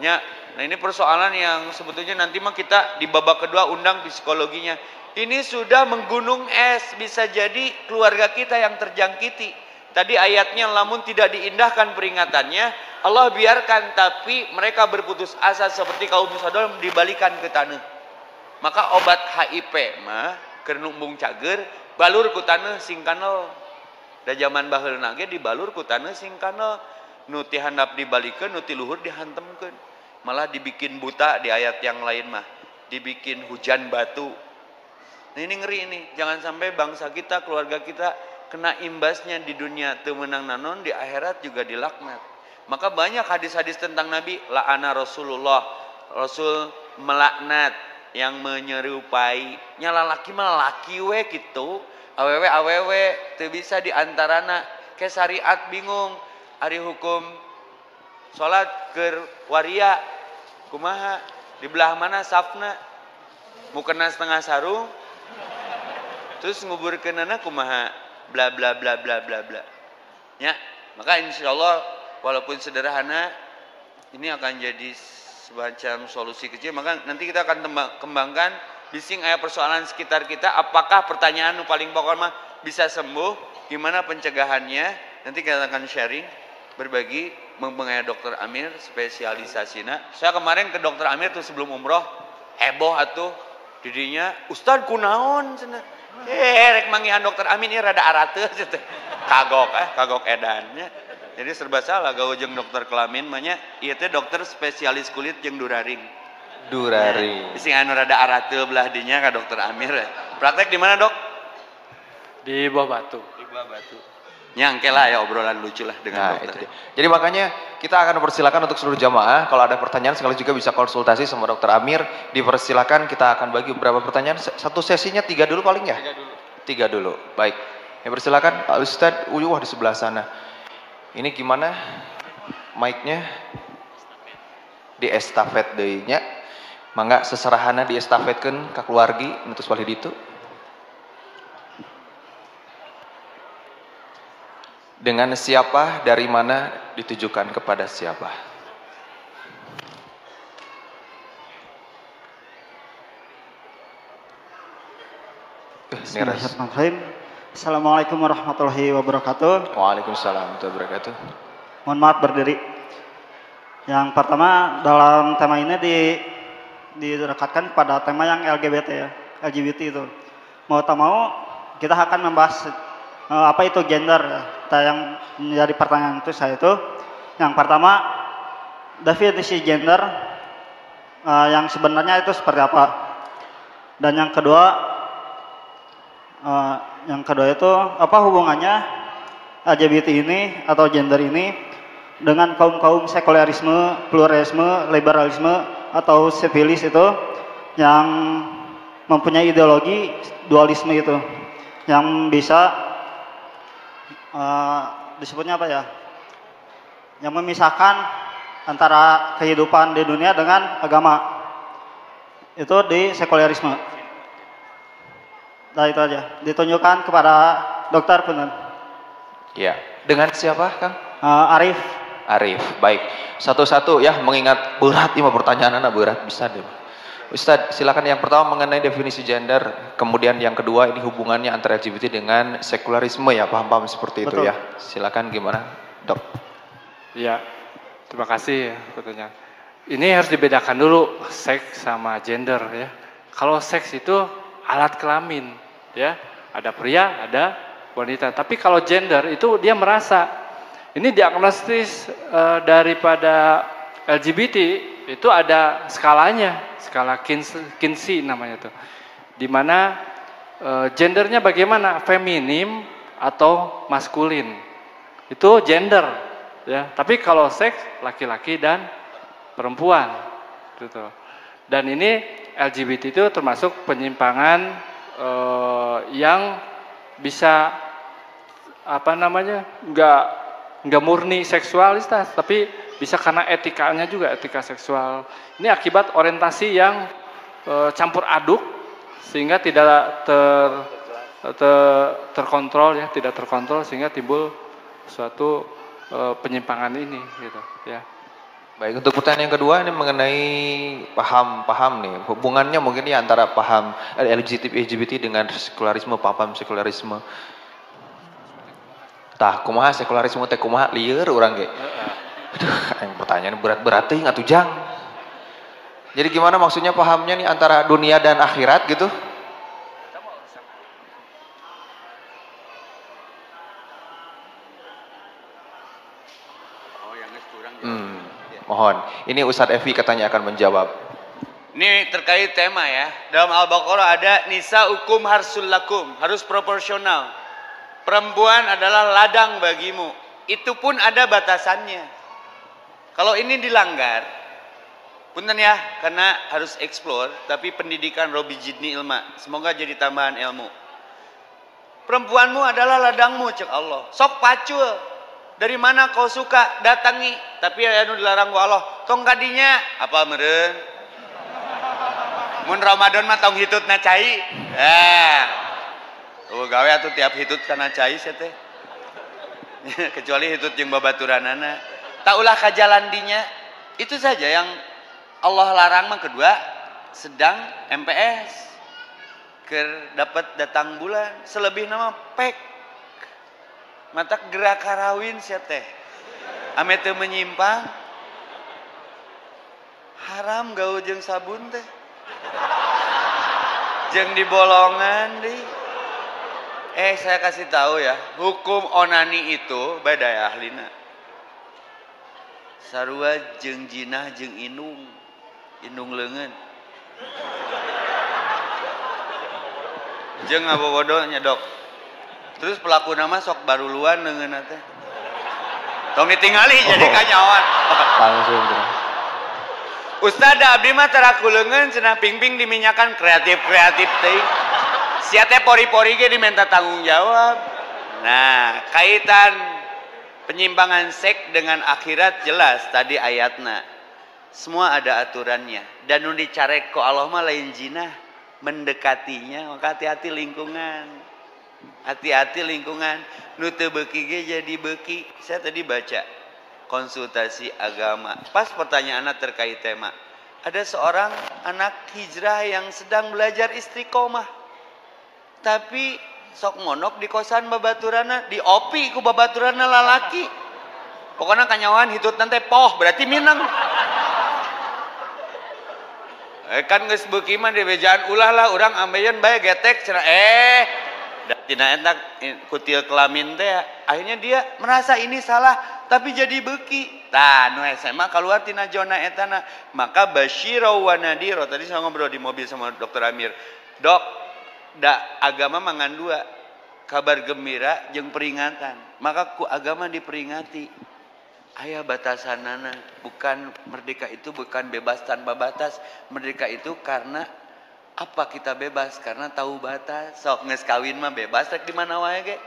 Nah ini persoalan yang sebetulnya nanti mah kita di babak kedua undang psikologinya. Ini sudah menggunung es, bisa jadi keluarga kita yang terjangkiti. Tadi ayatnya lamun tidak diindahkan peringatannya, Allah biarkan, tapi mereka berputus asa seperti kaum Sodom dibalikan ke tanah. Maka obat HIV mah keur numbung cager balur ku tanah sing kanel. Da zaman baheulna ge dibalur ku tanah sing kanel. Nu ti handap dibalikeun, nu ti luhur dihantemkeun. Malah dibikin buta di ayat yang lain mah, dibikin hujan batu. Nah ini ngeri ini, jangan sampai bangsa kita, keluarga kita kena imbasnya di dunia teu meunang nanon, di akhirat juga dilaknat. Maka banyak hadis-hadis tentang Nabi, la'ana Rasulullah, Rasul melaknat yang menyerupai. Nya lalaki mah laki we gitu, awewe teu bisa diantarana ke syariat bingung. Ari hukum salat keur waria kumaha di belah mana safna mukena setengah sarung terus nguburkeunana kumaha bla bla bla bla bla bla ya. Maka insyaallah walaupun sederhana ini akan jadi semacam solusi kecil, maka nanti kita akan kembangkan bising aya persoalan sekitar kita, apakah pertanyaan nu paling pokok mah bisa sembuh, gimana pencegahannya, nanti kita akan sharing, berbagi mengenai Dokter Amir spesialisasinya. Saya kemarin ke Dokter Amir tuh sebelum umroh, heboh atuh didinya, Ustad kunaon cenah. Rek manggihan Dokter Amir ini rada arate cenah. Kagok edannya. Jadi serba salah gawe jeung dokter kelamin mah nya ieu teh dokter spesialis kulit jeung duraring. Duraring. Sing anu rada arate belah dinya ka Dokter Amir. Praktek di mana, Dok? Di Buah Batu. Di Buah Batu. Nyangke lah ya obrolan lucu lah dengan dokter. Jadi makanya kita akan persilakan untuk seluruh jamaah kalau ada pertanyaan sekali juga bisa konsultasi sama Dokter Amir. Dipersilakan, kita akan bagi beberapa pertanyaan. Satu sesinya 3 dulu paling ya? 3 dulu. Baik. Ya persilakan Pak Ustadz Uyuh di sebelah sana. Ini gimana mic-nya? Di estafet deui-nya. Mangga seserahanna di estafetkeun ka keluargi nutus bali ditu. Dengan siapa, dari mana, ditujukan kepada siapa? Bismillahirrahmanirrahim. Assalamualaikum warahmatullahi wabarakatuh. Waalaikumsalam warahmatullahi wabarakatuh. Mohon maaf berdiri. Yang pertama dalam tema ini direkatkan pada tema yang LGBT ya, LGBT itu. Mau tak mau kita akan membahas apa itu gender. Yang menjadi pertanyaan itu saya itu yang pertama definisi gender yang sebenarnya itu seperti apa, dan yang kedua itu apa hubungannya LGBT ini atau gender ini dengan kaum sekularisme, pluralisme, liberalisme atau sivilis itu yang mempunyai ideologi dualisme itu yang bisa disebutnya apa ya, yang memisahkan antara kehidupan di dunia dengan agama, itu di sekularisme. Nah itu aja, ditunjukkan kepada dokter punten. Ya, dengan siapa Kang? Arif. Arif, baik. Satu-satu ya, mengingat berat ini pertanyaan anak berat bisa deh. Ustadz, silakan yang pertama mengenai definisi gender, kemudian yang kedua ini hubungannya antara LGBT dengan sekularisme ya, paham-paham seperti itu. Betul. Ya. Silakan gimana, Dok? Ya, terima kasih ya pertanyaan. Ini harus dibedakan dulu seks sama gender ya. Kalau seks itu alat kelamin ya, ada pria, ada wanita. Tapi kalau gender itu dia merasa ini diagnostis daripada LGBT itu ada skalanya, skala Kinsey namanya tuh, dimana gendernya bagaimana, feminim atau maskulin, itu gender ya. Tapi kalau seks laki-laki dan perempuan gitu. Dan ini LGBT itu termasuk penyimpangan yang bisa apa namanya, nggak murni seksualis, tapi bisa karena etikanya juga, etika seksual. Ini akibat orientasi yang campur aduk sehingga tidak terkontrol ya, tidak terkontrol sehingga timbul suatu penyimpangan ini gitu ya. Baik, untuk pertanyaan yang kedua ini mengenai paham nih, hubungannya mungkin ya antara paham LGBT dengan sekularisme, paham sekularisme. Tah, kumaha sekularisme teh kumaha lieur urang ge. Aduh, yang pertanyaan berat-berat teuing atuh Jang. Jadi gimana maksudnya pahamnya nih antara dunia dan akhirat gitu? Mohon. Ini Ustadz Evi katanya akan menjawab. Ini terkait tema ya. Dalam Al-Baqarah ada nisa hukum harsul lakum, harus proporsional. Perempuan adalah ladang bagimu. Itu pun ada batasannya. Kalau ini dilanggar, punten ya, karena harus explore, tapi pendidikan Robi Jidni Ilma, semoga jadi tambahan ilmu. Perempuanmu adalah ladangmu, cek Allah. Sok pacul. Dari mana kau suka datangi, tapi anu dilarang ku Allah. Tong kadinya apa meureun? Mun Ramadan mah tong hitutna cai. Tuh gawe atuh tiap hitut kana cai sia teh. Kecuali hitut jeung babaturanana. Tak ulah ka jalan dinya. Itu saja yang Allah larang mah kedua sedang MPS ker dapat datang bulan selebih nama pek mata gerak karawin sia teh ame teu menyimpang haram gaul jeung sabun teh jeung di bolongan deui. Saya kasih tahu ya, hukum onani itu beda ya ahlina. Sarua jeung jinah jeung indung leungeun. Jeung ngabobodo nyedok. Terus pelaku nama sok baruluan leungeun teh. Tong ditingali jadi kanyawan. Langsung bro. Ustaz abdi mah tara kuleungeun cenah pingping diminyakan kreatif teuing. Sia teh pori-pori ge diminta tanggung jawab. Nah, kaitan penyimpangan seks dengan akhirat jelas tadi ayatna. Semua ada aturannya. Dan nu dicarek ku Allah mah lain jinah, mendekatinya, maka hati-hati lingkungan. Hati-hati lingkungan. Nu teu beuki ge jadi beuki. Saya tadi baca konsultasi agama. Pas pertanyaanna terkait tema. Ada seorang anak hijrah yang sedang belajar istiqomah. Tapi sok monok di kosan babaturana, di opi ku babaturana lalaki. Pokoknya kanyawan hitut nanti poh berarti minang. Kan geus beuki mah dibejaan ulah lah urang ambeien bae getek cenah tina eta kutil kelamin teh akhirnya dia merasa ini salah tapi jadi beuki. Tah nu SMA keluar tina zona etana maka basyirau wa nadiro. Tadi saya ngobrol di mobil sama Dokter Amir. Dok, agama mangan dua, kabar gembira jeung peringatan. Maka ku agama diperingati. Aya batasanana, bukan merdeka itu bukan bebas tanpa batas. Merdeka itu karena apa kita bebas? Karena tahu batas. Sok geus kawin mah bebas rek di mana wae ge.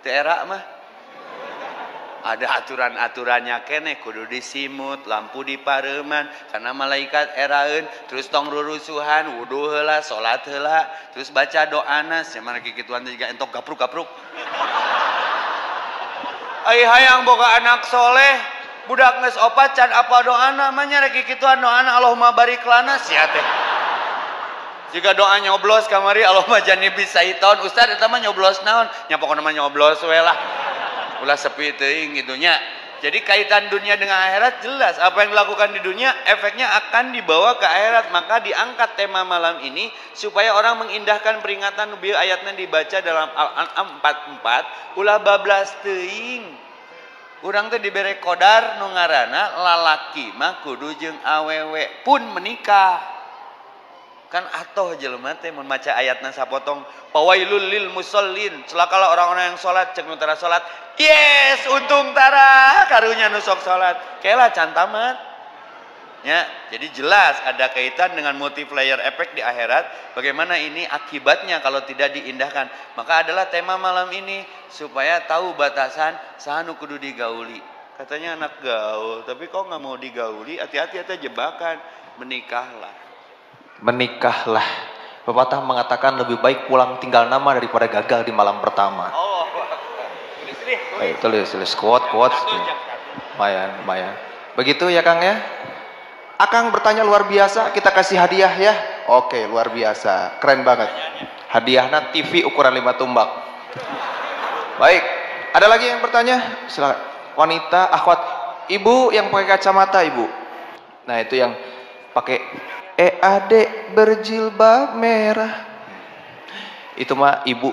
Teu era mah ada aturan-aturannya kene kudu disimut, lampu dipareuman karena malaikat eraeun, terus tong rurusuhan, wudu heula, salat heula, terus baca doana, sia mah kikituan teh juga entok gapruk-gapruk. Ai hayang boga anak soleh, budak geus opat can apa doana mah nya rek kikituan doana Allahumma barik lana sia teh. Jika doa nyoblos kamari Allahumma jannibi syaiton, ustaz eta mah nyoblos naon? Nya pokona mah nyoblos we lah. Ulah sepi teuing gitunya. Jadi kaitan dunia dengan akhirat jelas. Apa yang dilakukan di dunia efeknya akan dibawa ke akhirat. Maka diangkat tema malam ini supaya orang mengindahkan peringatan bieu ayatnya dibaca dalam Al-An'am 44 ulah bablas teuing. Urang teh dibere kodar nu ngaranna lalaki mah kudu jeung awewe pun menikah. Kan atoh jelema teh mun maca ayatna sapotong pawailul lil musallin celakalah orang-orang yang salat cek nu tara salat yes untung tara karunya nu sok salat kela can tamat ya. Jadi jelas ada kaitan dengan multiplier effect di akhirat bagaimana ini akibatnya kalau tidak diindahkan. Maka adalah tema malam ini supaya tahu batasan saha nu kudu digauli. Katanya anak gaul tapi kok nggak mau digauli, hati-hati eta jebakan. Menikahlah. Pepatah mengatakan lebih baik pulang tinggal nama daripada gagal di malam pertama. Oh, tulis quote. Lumayan. Begitu ya Kang ya. Akang bertanya luar biasa, kita kasih hadiah ya. Oke, luar biasa. Keren banget. Hadiahnya TV ukuran 5 tumbak. Baik, ada lagi yang bertanya? Silakan. Wanita, akhwat, ibu yang pakai kacamata, ibu. Nah, itu yang pakai adek berjilbab merah. Itu mah ibu.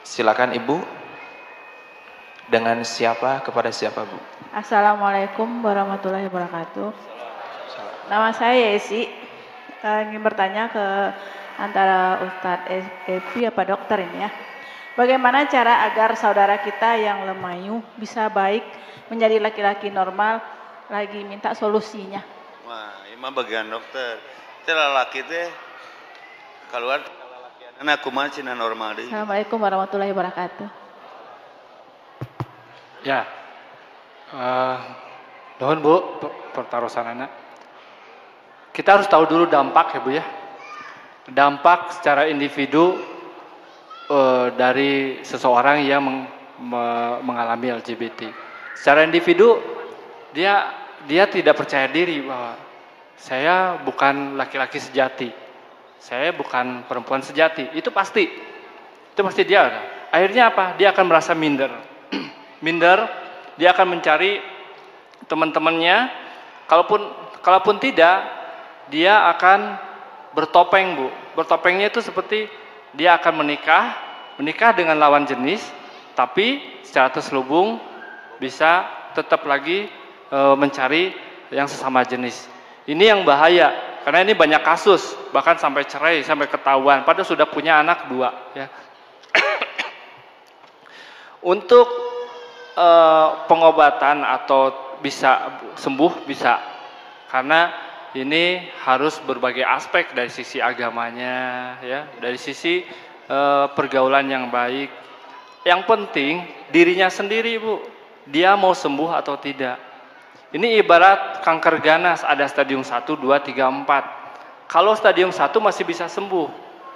Silakan ibu. Dengan siapa kepada siapa, Bu? Assalamualaikum warahmatullahi wabarakatuh. Nama saya Esi. Ingin bertanya ke antara Ustadz Epi apa dokter ini ya. Bagaimana cara agar saudara kita yang lemayu bisa baik menjadi laki-laki normal? Lagi minta solusinya. Wah, ini mah bagian dokter. Itu laki teh keluar anak kumaha cina normal deui. Assalamualaikum warahmatullahi wabarakatuh. Ya. Nuhun Bu, pertarusan anak. Kita harus tahu dulu dampak ya Bu ya. Dampak secara individu dari seseorang yang mengalami LGBT. Secara individu dia tidak percaya diri bahwa saya bukan laki-laki sejati, saya bukan perempuan sejati, itu pasti dia. Akhirnya apa? Dia akan merasa minder, minder, dia akan mencari teman-temannya, kalaupun tidak, dia akan bertopeng, Bu. Bertopengnya itu seperti dia akan menikah dengan lawan jenis, tapi secara terselubung bisa tetap lagi mencari yang sesama jenis. Ini yang bahaya, karena ini banyak kasus, bahkan sampai cerai, sampai ketahuan, padahal sudah punya anak 2. Ya. Untuk pengobatan atau bisa sembuh, bisa, karena ini harus berbagai aspek, dari sisi agamanya, ya, dari sisi pergaulan yang baik. Yang penting dirinya sendiri, Bu, dia mau sembuh atau tidak. Ini ibarat kanker ganas, ada stadium 1, 2, 3, 4. Kalau stadium 1 masih bisa sembuh,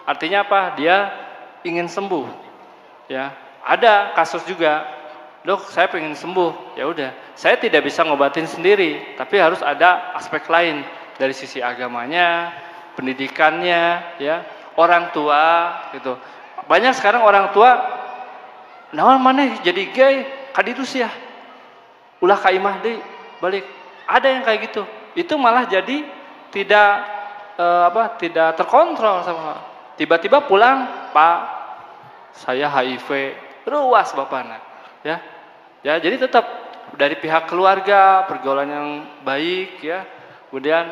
artinya apa? Dia ingin sembuh. Ya, ada kasus juga, dok, saya pengen sembuh. Ya udah, saya tidak bisa ngobatin sendiri, tapi harus ada aspek lain, dari sisi agamanya, pendidikannya, ya, orang tua, gitu. Banyak sekarang orang tua, naon maneh jadi gay, kadidus ya, ulah ka imah deui, balik. Ada yang kayak gitu. Itu malah jadi tidak tidak terkontrol sama. Tiba-tiba pulang, Pak, saya HIV, ruas bapakna, ya. Ya, jadi tetap dari pihak keluarga, pergaulan yang baik, ya. Kemudian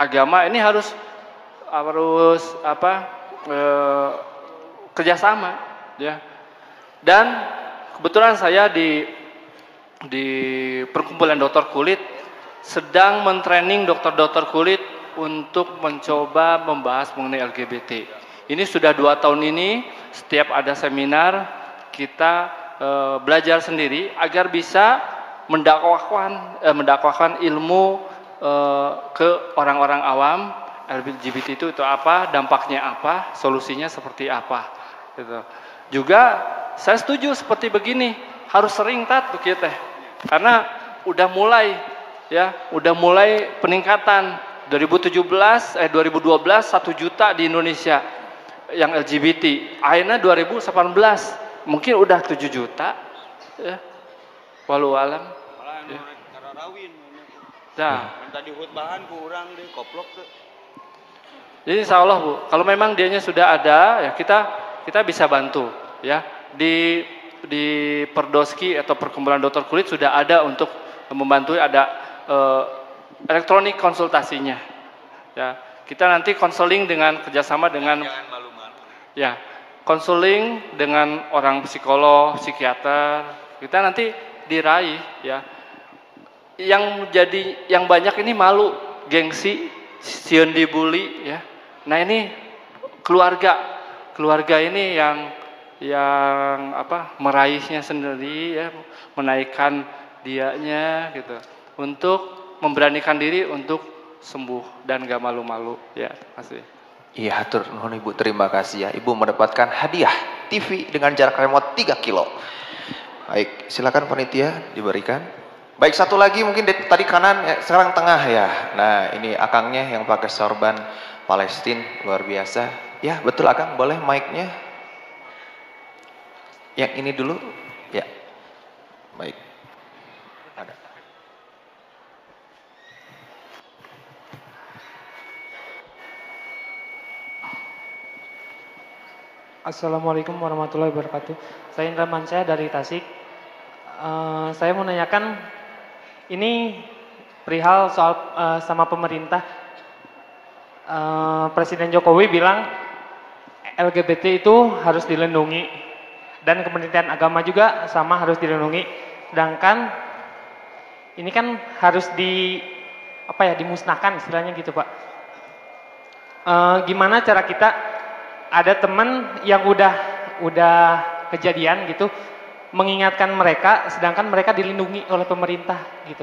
agama ini harus kerjasama, ya. Dan kebetulan saya di perkumpulan dokter kulit sedang mentraining dokter-dokter kulit untuk mencoba membahas mengenai LGBT. Ini sudah 2 tahun ini, setiap ada seminar kita belajar sendiri agar bisa mendakwahkan ilmu ke orang-orang awam. LGBT itu apa, dampaknya apa, solusinya seperti apa, gitu. Juga saya setuju seperti begini, harus sering begitu teh, karena udah mulai peningkatan. 2012 1 juta di Indonesia yang LGBT, akhirnya 2018 mungkin udah 7 juta, ya. Walau alam. Ya. Nah, tadi bahan kurang deh, koplok tuh. Jadi insya Allah, Bu, kalau memang dianya sudah ada, ya kita bisa bantu, ya. Di Perdoski atau perkumpulan dokter kulit sudah ada untuk membantu, ada elektronik konsultasinya, ya. Kita nanti konseling dengan kerjasama dengan, ya, konseling dengan orang psikolog, psikiater. Kita nanti diraih, ya. Yang banyak ini malu, gengsi, sieun dibully, ya. Nah, ini keluarga ini yang meraihnya sendiri, ya, menaikkan dianya, gitu, untuk memberanikan diri untuk sembuh dan gak malu-malu, ya. Terima kasih. Iya, hatur nuhun Ibu, terima kasih ya. Ibu mendapatkan hadiah TV dengan jarak remote 3 kilo. Baik, silakan panitia diberikan. Baik, satu lagi mungkin tadi kanan, ya, sekarang tengah ya. Nah, ini akangnya yang pakai sorban Palestina, luar biasa. Ya, betul Akang, boleh mic-nya. Yang ini dulu, ya. Baik. Ada. Assalamualaikum warahmatullahi wabarakatuh. Saya Indra Mansyah dari Tasik. Saya mau nanyakan, ini perihal soal sama pemerintah. Presiden Jokowi bilang LGBT itu harus dilindungi, dan Kementerian Agama juga sama harus dilindungi. Sedangkan ini kan harus dimusnahkan istilahnya gitu, Pak. Gimana cara kita, ada teman yang udah kejadian gitu, mengingatkan mereka, sedangkan mereka dilindungi oleh pemerintah gitu.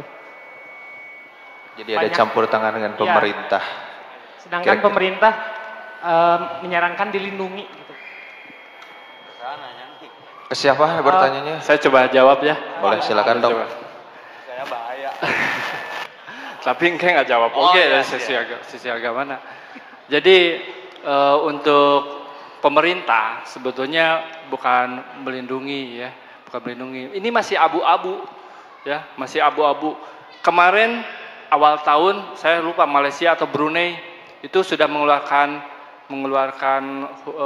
Jadi ada campur tangan dengan pemerintah. Ya. Sedangkan pemerintah menyarankan dilindungi gitu. Ke siapa bertanyanya? Saya coba jawab ya. Boleh, silakan dong. Saya bahaya. Tapi engke nggak jawab. Oh, Oke, iya, dari sisi agama. Jadi untuk pemerintah sebetulnya bukan melindungi ya, bukan melindungi. Ini masih abu-abu ya, masih abu-abu. Kemarin awal tahun saya lupa Malaysia atau Brunei itu sudah mengeluarkan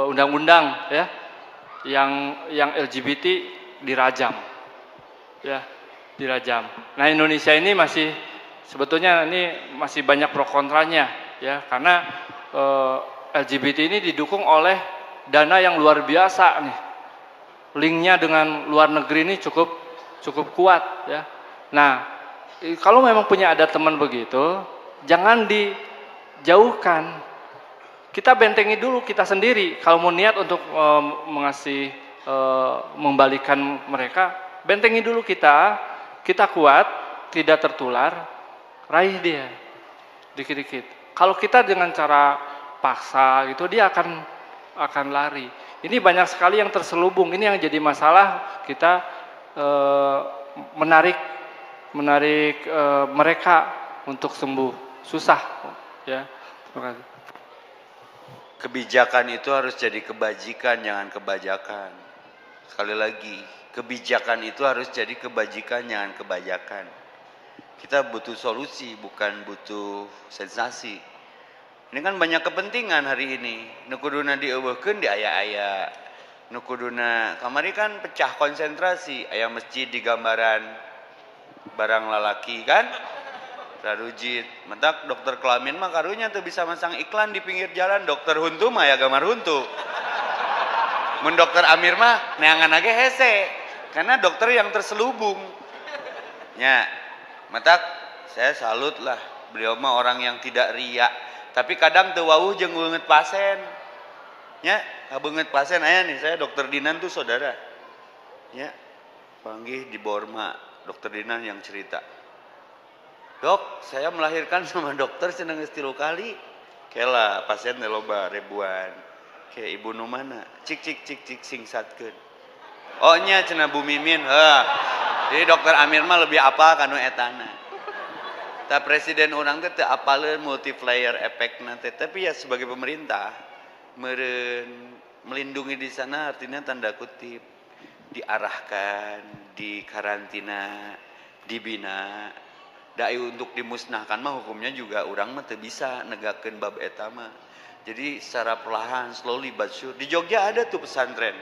undang-undang ya yang LGBT dirajam ya, dirajam. Nah, Indonesia ini masih sebetulnya ini masih banyak pro kontranya ya, karena LGBT ini didukung oleh dana yang luar biasa nih. Linknya dengan luar negeri ini cukup kuat ya. Nah, kalau memang punya ada teman begitu, jangan dijauhkan. Kita bentengi dulu kita sendiri. Kalau mau niat untuk membalikan mereka, bentengi dulu kita kuat, tidak tertular, raih dia dikit-dikit. Kalau kita dengan cara paksa gitu, dia akan lari. Ini banyak sekali yang terselubung. Ini yang jadi masalah, kita menarik mereka untuk sembuh susah ya. Terima kasih. Kebijakan itu harus jadi kebajikan, jangan kebajakan. Sekali lagi, kebijakan itu harus jadi kebajikan, jangan kebajakan. Kita butuh solusi, bukan butuh sensasi. Ini kan banyak kepentingan hari ini. Nu kuduna dieuweuhkeun di aya-aya. Nu kuduna kamari kan pecah konsentrasi, aya masjid di gambaran barang lalaki kan? Rarujit, mentak dokter kelamin mah karunya tuh bisa masang iklan di pinggir jalan, dokter huntu mah ya gambar huntu. Mun dokter Amir mah neangan age hese, karena dokter yang terselubung. Ya, mentak saya salut lah, beliau mah orang yang tidak riak, tapi kadang teu wawuh jeung beungeut pasien. Ya, beungeut pasien aya nih, saya dokter Dinan tuh saudara. Ya, panggih di Borma, dokter Dinan yang cerita. Dok, saya melahirkan sama dokter seneng 3 kali. Kela pasien loba ribuan. Kayak ibu nu mana? Cik singsatkeun. Oh nya cenah Bu Mimin. Jadi dokter Amir mah lebih apa kanu etana. Ta presiden urang teh teu apaleun multiplier efekna teh, tapi ya sebagai pemerintah meureun melindungi di sana artinya tanda kutip diarahkan, dikarantina, dibina. Dai untuk dimusnahkan mah hukumnya juga orang mah teu bisa negakeun bab eta mah. Jadi secara perlahan, slowly but sure. Di Jogja ada tuh pesantren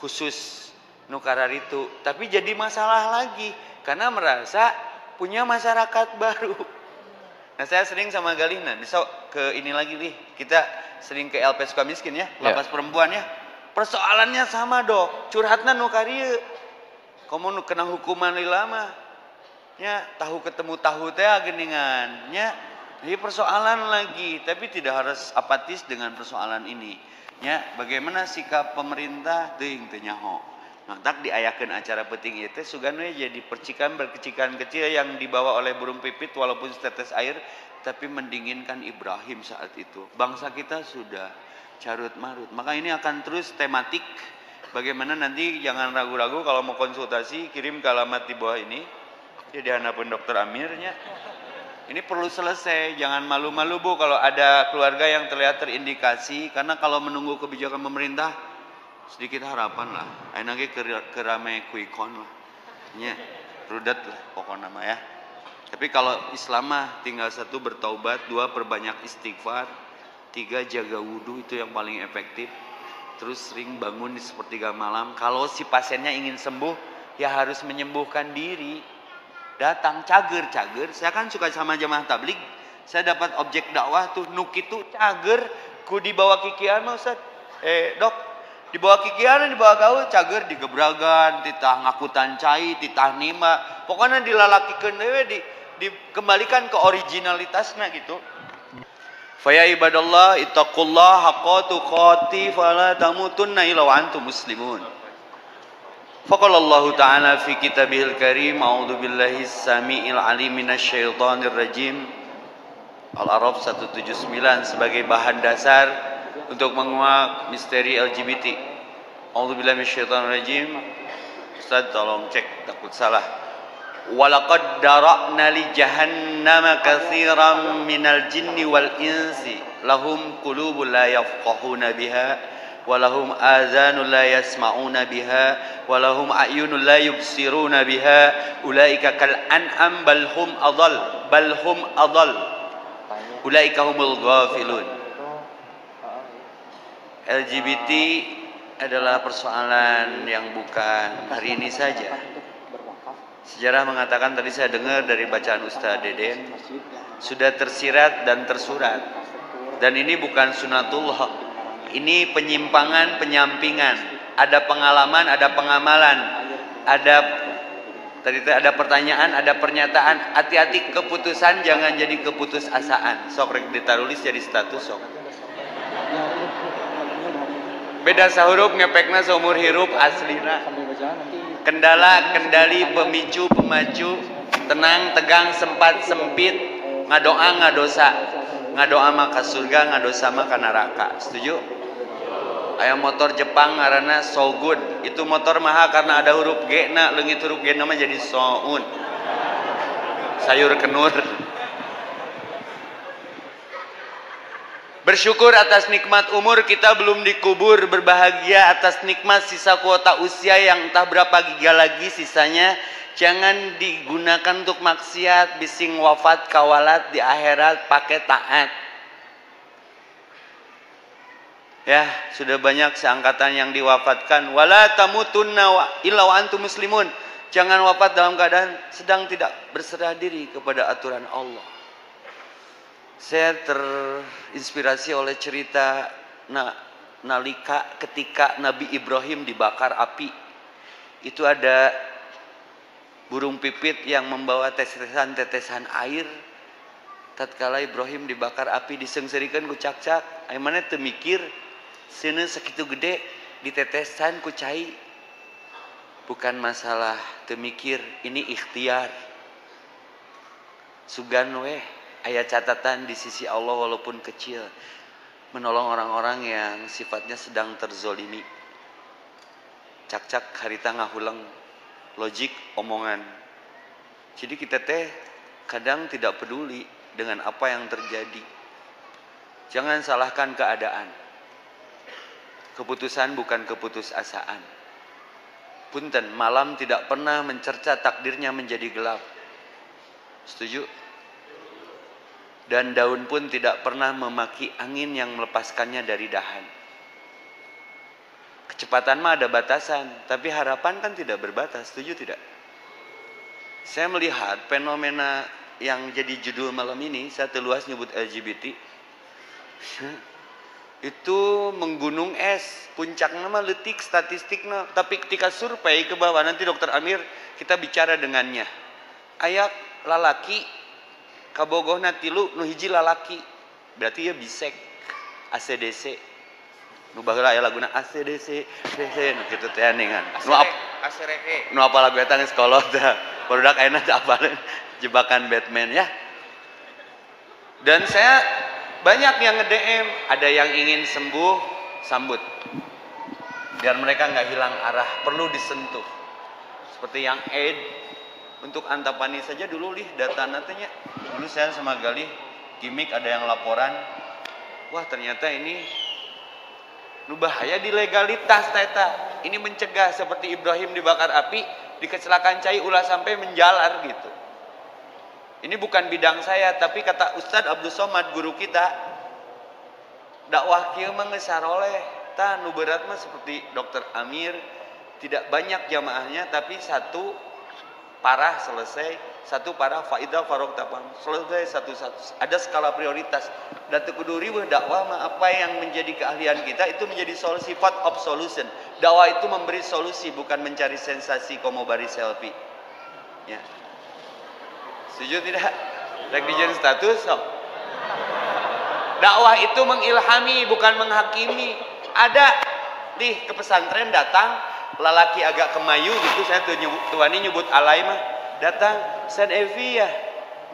khusus nu kararitu, tapi jadi masalah lagi karena merasa punya masyarakat baru. Nah, saya sering sama Galina, bisa ke ini lagi nih. Kita sering ke LP Sukamiskin ya, lapas perempuan ya. Persoalannya sama, Dok. Curhatna nu karieu. Komo nu kena hukuman lama. Ya, tahu ketemu tahu teh geningan nya. Jadi persoalan lagi, tapi tidak harus apatis dengan persoalan ini. Ya, bagaimana sikap pemerintah teuing teu nyaho. Nah, tak diayakeun acara penting ieu teh sugan we jadi berkecikan kecil yang dibawa oleh burung pipit walaupun setetes air, tapi mendinginkan Ibrahim saat itu. Bangsa kita sudah carut marut. Maka ini akan terus tematik. Bagaimana nanti jangan ragu-ragu kalau mau konsultasi kirim ke alamat di bawah ini. Jadi handapun dokter Amirnya. Ini perlu selesai, jangan malu-malu Bu kalau ada keluarga yang terlihat terindikasi, karena kalau menunggu kebijakan pemerintah sedikit harapan lah. Ayeuna ge kerame kuikon lah. Nya rudet lah pokoknya mah ya. Tapi kalau Islam mah tinggal 1 bertaubat, 2 perbanyak istighfar, 3 jaga wudhu, itu yang paling efektif. Terus sering bangun di sepertiga malam. Kalau si pasiennya ingin sembuh, ya harus menyembuhkan diri. Datang cager, saya kan suka sama jamaah tabligh. Saya dapat objek dakwah tuh nukitu cager ku dibawa kikian mah Ustaz. Dok, dibawa kikian dibawa gaul cager digebragan, titah ngakutan cai, titah nima. Pokoknya dilalakikeun dewe dikembalikan ke originalitasnya gitu. Fa ya ibadallah ittaqullaha haqqa tuqati fala tamutunna illa wa antum muslimun. Faqala Allah Ta'ala fi kitabihil karim, a'udzu billahi as-sami'il 'alim minasy syaithanir rajim. Al-A'raf 179 sebagai bahan dasar untuk menguak misteri LGBT. A'udzu billahi minasyaitonir rajim. Ustaz tolong cek takut salah. walaqad dara'na li jahannama katsiran minal jinni wal insi lahum qulubun la yafqahuna biha walahum azanun la yasma'una biha walahum a'yunun la yubsiruna biha ulaika kal an'am bal hum adall ulaika humul ghafilun. LGBT adalah persoalan yang bukan hari ini saja. Sejarah mengatakan, tadi saya dengar dari bacaan Ustaz Deden, sudah tersirat dan tersurat. Dan ini bukan sunatullah, ini penyimpangan, penyampingan. Ada pengalaman, ada pengamalan, ada pertanyaan, ada pernyataan. Hati-hati keputusan, jangan jadi keputusasaan. Sok rek ditarulis jadi status sok. Beda sahurup ngepekna seumur hirup aslina. Kendala, kendali, pemicu, pemacu, tenang, tegang, sempat, sempit, ngadoa, ngadosa. Ngadoa maka surga, ngadosa maka neraka. Setuju? Aya motor Jepang ngaranna So Good. Itu motor mahal karena ada huruf G na, leungit huruf G nama jadi Soun. Sayur kenur. Bersyukur atas nikmat umur, kita belum dikubur. Berbahagia atas nikmat sisa kuota usia yang entah berapa giga lagi sisanya. Jangan digunakan untuk maksiat, bising wafat kawalat di akhirat pakai taat. Ya, sudah banyak seangkatan yang diwafatkan. Wala tamutunna illa wa antum muslimun. Jangan wafat dalam keadaan sedang tidak berserah diri kepada aturan Allah. Saya terinspirasi oleh cerita nalika ketika Nabi Ibrahim dibakar api. Itu ada burung pipit yang membawa tetesan-tetesan air. Tatkala Ibrahim dibakar api disengserikan ku cak-cak. Ai maneh teu mikir seuneu sakitu gede ditetesan ku cai. Bukan masalah teu mikir, ini ikhtiar. Sugan we aya catatan di sisi Allah walaupun kecil, menolong orang-orang yang sifatnya sedang terzolimi. Cak-cak harita ngahulang logik omongan. Jadi kita teh kadang tidak peduli dengan apa yang terjadi. Jangan salahkan keadaan. Keputusan bukan keputusasaan. Punten, malam tidak pernah mencerca takdirnya menjadi gelap. Setuju? Dan daun pun tidak pernah memaki angin yang melepaskannya dari dahan. Kecepatan mah ada batasan, tapi harapan kan tidak berbatas. Setuju tidak? Saya melihat fenomena yang jadi judul malam ini, saya teluas nyebut LGBT. Itu menggunung es, puncaknya mah leutik statistiknya, tapi ketika survei ke bawah nanti Dokter Amir kita bicara dengannya. Ayak lalaki kabogohna 3 nu hiji lalaki, berarti ya bisek, ACDC. Nu baheula aya laguna ACDC, nu kitu teh aningan. Nu apa lagu eta geus kolot teh. Barudak ayeuna teh apaleun jebakan Batman ya. Dan saya banyak yang nge-DM, ada yang ingin sembuh, sambut. Biar mereka nggak hilang arah, perlu disentuh. Seperti yang AIDS. Untuk Antapani saja dulu data nantinya. Dulu saya sama Galih gimmick ada yang laporan. Wah ternyata ini bahaya di legalitas teta. Ini mencegah seperti Ibrahim dibakar api, di kecelakaan cai ulah sampai menjalar gitu. Ini bukan bidang saya, tapi kata Ustadz Abdul Somad guru kita, dakwah kieu mah geus saroleh. Tah nu berat mah seperti Dokter Amir, tidak banyak jamaahnya tapi satu parah selesai, satu parah faidah farok tapang selesai satu-satu. Ada skala prioritas. Dan kudu riweuh dakwah mah apa yang menjadi keahlian kita itu menjadi solusi, path of solution. Dakwah itu memberi solusi, bukan mencari sensasi komobari selfie. Ya. Setuju tidak? Rek dijieun status sok. Dakwah itu mengilhami, bukan menghakimi. Ada di ke pesantren datang lalaki agak kemayu gitu, saya tuani nyebut alay mah datang San Evi ya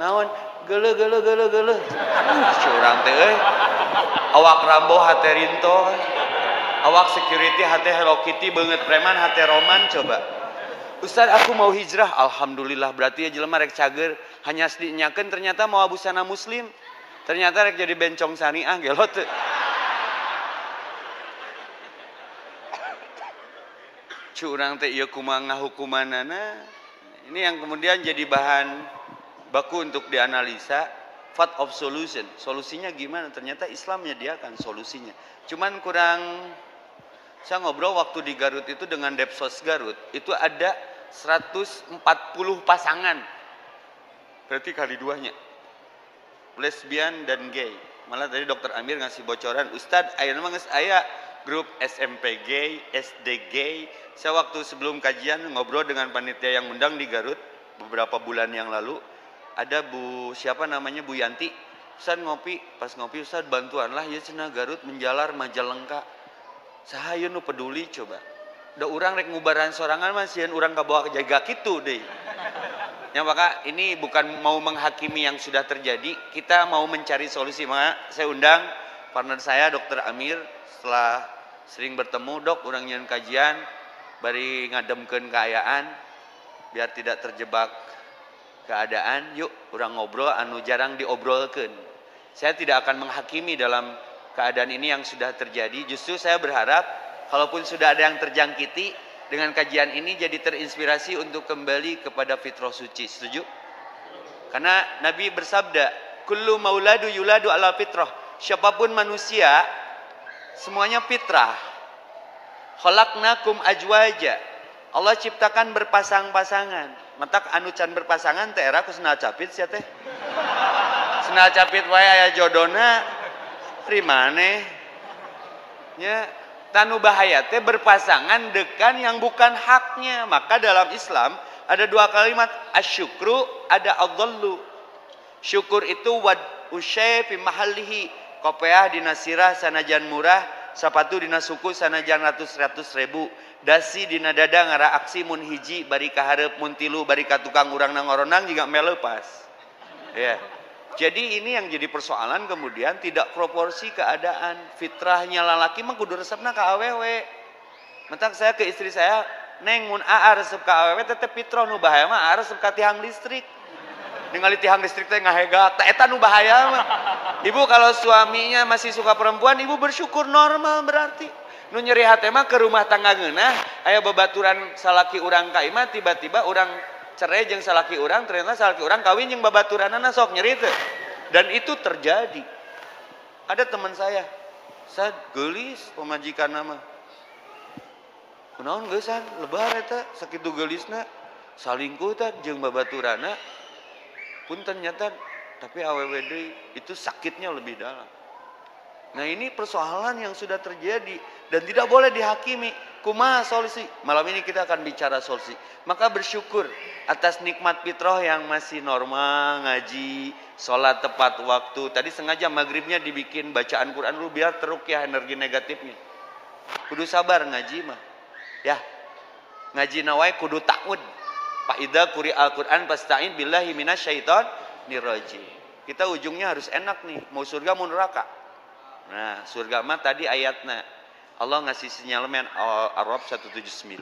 naon geuleuh curang teh euy awak Rambo hate Rinto awak security hate Hello Kitty beungeut preman hate Roman coba Ustaz aku mau hijrah. Alhamdulillah, berarti ya jelema rek cager hanya sedinyakeun ternyata mau busana muslim. Ternyata rek jadi bencong syariah gelot. Curang teh ieu kumaha ngahukumanana. Ini yang kemudian jadi bahan baku untuk dianalisa. Path of solution. Solusinya gimana? Ternyata Islam menyediakan solusinya. Cuman kurang. Saya ngobrol waktu di Garut itu dengan Depsos Garut. Itu ada 140 pasangan. Berarti kali duanya. Lesbian dan gay. Malah tadi Dokter Amir ngasih bocoran. Ustadz, ayeuna mah geus aya grup SMP gay, SD gay. Saya waktu sebelum kajian ngobrol dengan panitia yang undang di Garut beberapa bulan yang lalu. Ada Bu siapa namanya Bu Yanti. Ustaz ngopi, pas ngopi Ustaz bantuanlah ya cenah Garut menjalar Majalengka. Saha nu peduli coba. Da urang rek ngubaran sorangan mah sieun urang kabawa jaga kitu deui. Ya maka ini bukan mau menghakimi yang sudah terjadi, kita mau mencari solusi. Maka saya undang partner saya Dokter Amir, setelah sering bertemu, Dok urang nyeun kajian bari ngademkeun kaayaan biar tidak terjebak keadaan, yuk urang ngobrol anu jarang diobrolkeun. Saya tidak akan menghakimi dalam keadaan ini yang sudah terjadi. Justru saya berharap kalaupun sudah ada yang terjangkiti dengan kajian ini jadi terinspirasi untuk kembali kepada fitrah suci. Setuju? Karena Nabi bersabda, kullu mauladu yuladu ala fitrah. Siapapun manusia semuanya fitrah. Khalaqnakum ajwaja. Allah ciptakan berpasang-pasangan. Matak anu can berpasangan teh era ku senal capit sia teh. Senal capit wae aya jodona. Rimane nya tanu bahaya teh berpasangan dekan yang bukan haknya. Maka dalam Islam ada dua kalimat, asyukru, ada adallu. Syukur itu wad usy fi mahallihi, kopiah dina sirah sanajan murah, sapatu dina suku sanajan ratus ribu, dasi dina dada ngara aksi mun hiji bari kaharep mun tilu bari ka tukang urang nangoronang juga melepas. Ya. Jadi ini yang jadi persoalan kemudian tidak proporsi keadaan. Fitrahnya lalaki mah kudu resepna ka awewe. Mentak saya ke istri saya, "Neng mun aa resep ka awewe tetep fitrah nu bahaya mah aa resep ka tiang listrik." Ningali tiang listrik teh ngahegak, teh eta nu bahaya mah. Ibu kalau suaminya masih suka perempuan, ibu bersyukur normal berarti. Nu nyeri hate mah ke rumah tangga ngeunah, aya babaturan salaki urang ka imah tiba-tiba urang cerai jeung salaki urang, ternyata salaki urang kawin jeung babaturanana sok nyeri teh. Dan itu terjadi. Ada teman saya geulis pemajikan nama. Kunaon geusan lebar eta sakitu geulisna salingkuh teh jeung babaturana. Pun ternyata tapi awewe deui itu sakitnya lebih dalam. Nah ini persoalan yang sudah terjadi dan tidak boleh dihakimi. Kumaha solusi? Malam ini kita akan bicara solusi. Maka bersyukur atas nikmat fitrah yang masih normal, ngaji, sholat tepat waktu. Tadi sengaja maghribnya dibikin bacaan Quran dulu biar terukyah energi negatifnya. Kudu sabar ngaji mah. Ya, ngaji nawai kudu ta'ud. Fa idza quri'al Quran fasta'in billahi minasyaitonir rajim. Kita ujungnya harus enak nih, mau surga mau neraka. Nah, surga mah tadi ayatnya Allah ngasih sinyalemen Arab 179.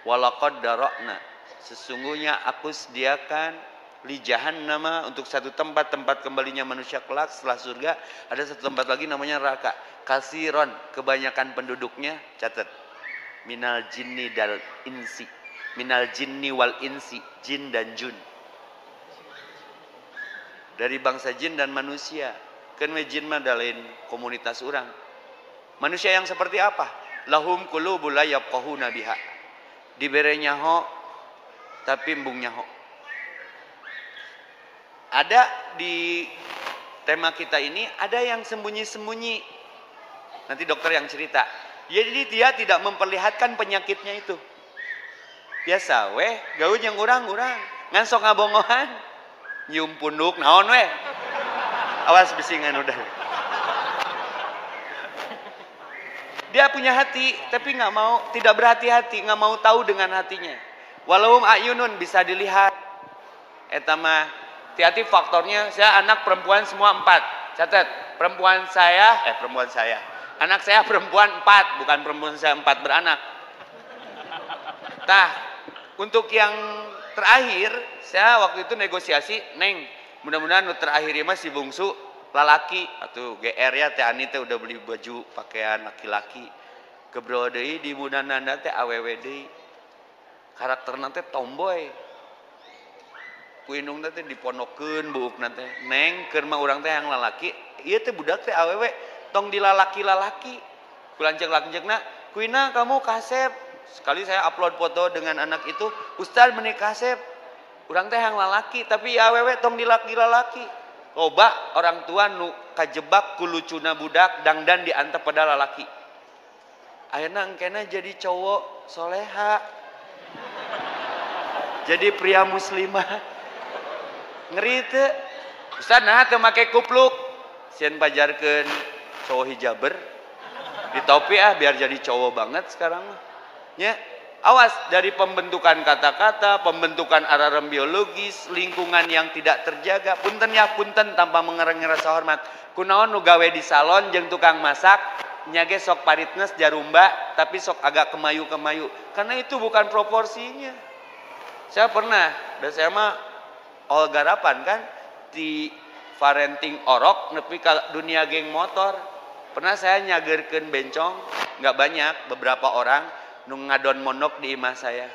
Walaqad dara'na, sesungguhnya aku sediakan li jahannama untuk satu tempat kembalinya manusia kelak setelah surga, ada satu tempat lagi namanya neraka. Kasiron, kebanyakan penduduknya, catat. Minal jinni dal insi. Minal jinni wal insi, jin dan jun. Dari bangsa jin dan manusia. Kan we jin mah lain komunitas orang. Manusia yang seperti apa? Lahum qulubul la yafqahuna biha. Dibere nyaho tapi embung nyaho. Ada di tema kita ini ada yang sembunyi-sembunyi. Nanti dokter yang cerita. Jadi dia tidak memperlihatkan penyakitnya itu. Biasa weh, gaul yang urang ngan sok ngabongohan. Nyium punduk naon weh. Awas bisingan udah. Dia punya hati, tapi nggak mau, tidak berhati-hati, nggak mau tahu dengan hatinya. Walau ayunun bisa dilihat. Etama, hati-hati faktornya. Saya anak perempuan semua 4. Catat, perempuan saya. Anak saya perempuan 4, bukan perempuan saya 4 beranak. Tah, Untuk yang terakhir, saya waktu itu negosiasi, Neng, mudah-mudahan terakhir mah si bungsu lalaki atau GR ya teh Ani teh udah beli baju pakaian laki-laki. Gebro deui di bunanana teh awewe deui. Karakterna teh tomboy. Ku indung teh diponokeun buukna teh. Neng, keur mah urang teh yang lalaki, ieu teh budak teh awewe tong dilalaki-lalaki. Ku lanceuk-lanceukna, "Kuina kamu kasep." Sekali saya upload foto dengan anak itu, "Ustaz meuni kasep." Urang teh yang lalaki, tapi awewe tong dilaki-lalaki. Loba orang tua nu kajebak ku lucuna budak dangdan diantep pada lalaki. Ayeuna engkena jadi cowok soleha. Jadi pria muslimah. Ngeri teu. Ustaz nah teu make kupluk. Sieun pajarkeun cowok hijaber. Di topi biar jadi cowok banget sekarang mah. Ya, awas dari pembentukan kata-kata, pembentukan alarm biologis, lingkungan yang tidak terjaga. Punten ya punten tanpa mengereng rasa hormat. Kunaon nu gawe di salon jeung tukang masak, nya ge sok paritnes jarumba, tapi sok agak kemayu-kemayu. Karena itu bukan proporsinya. Saya pernah, dan saya mah garapan kan di parenting orok nepi ka dunia geng motor. Pernah saya nyagerkeun bencong, nggak banyak, beberapa orang nu ngadon monok di imah saya.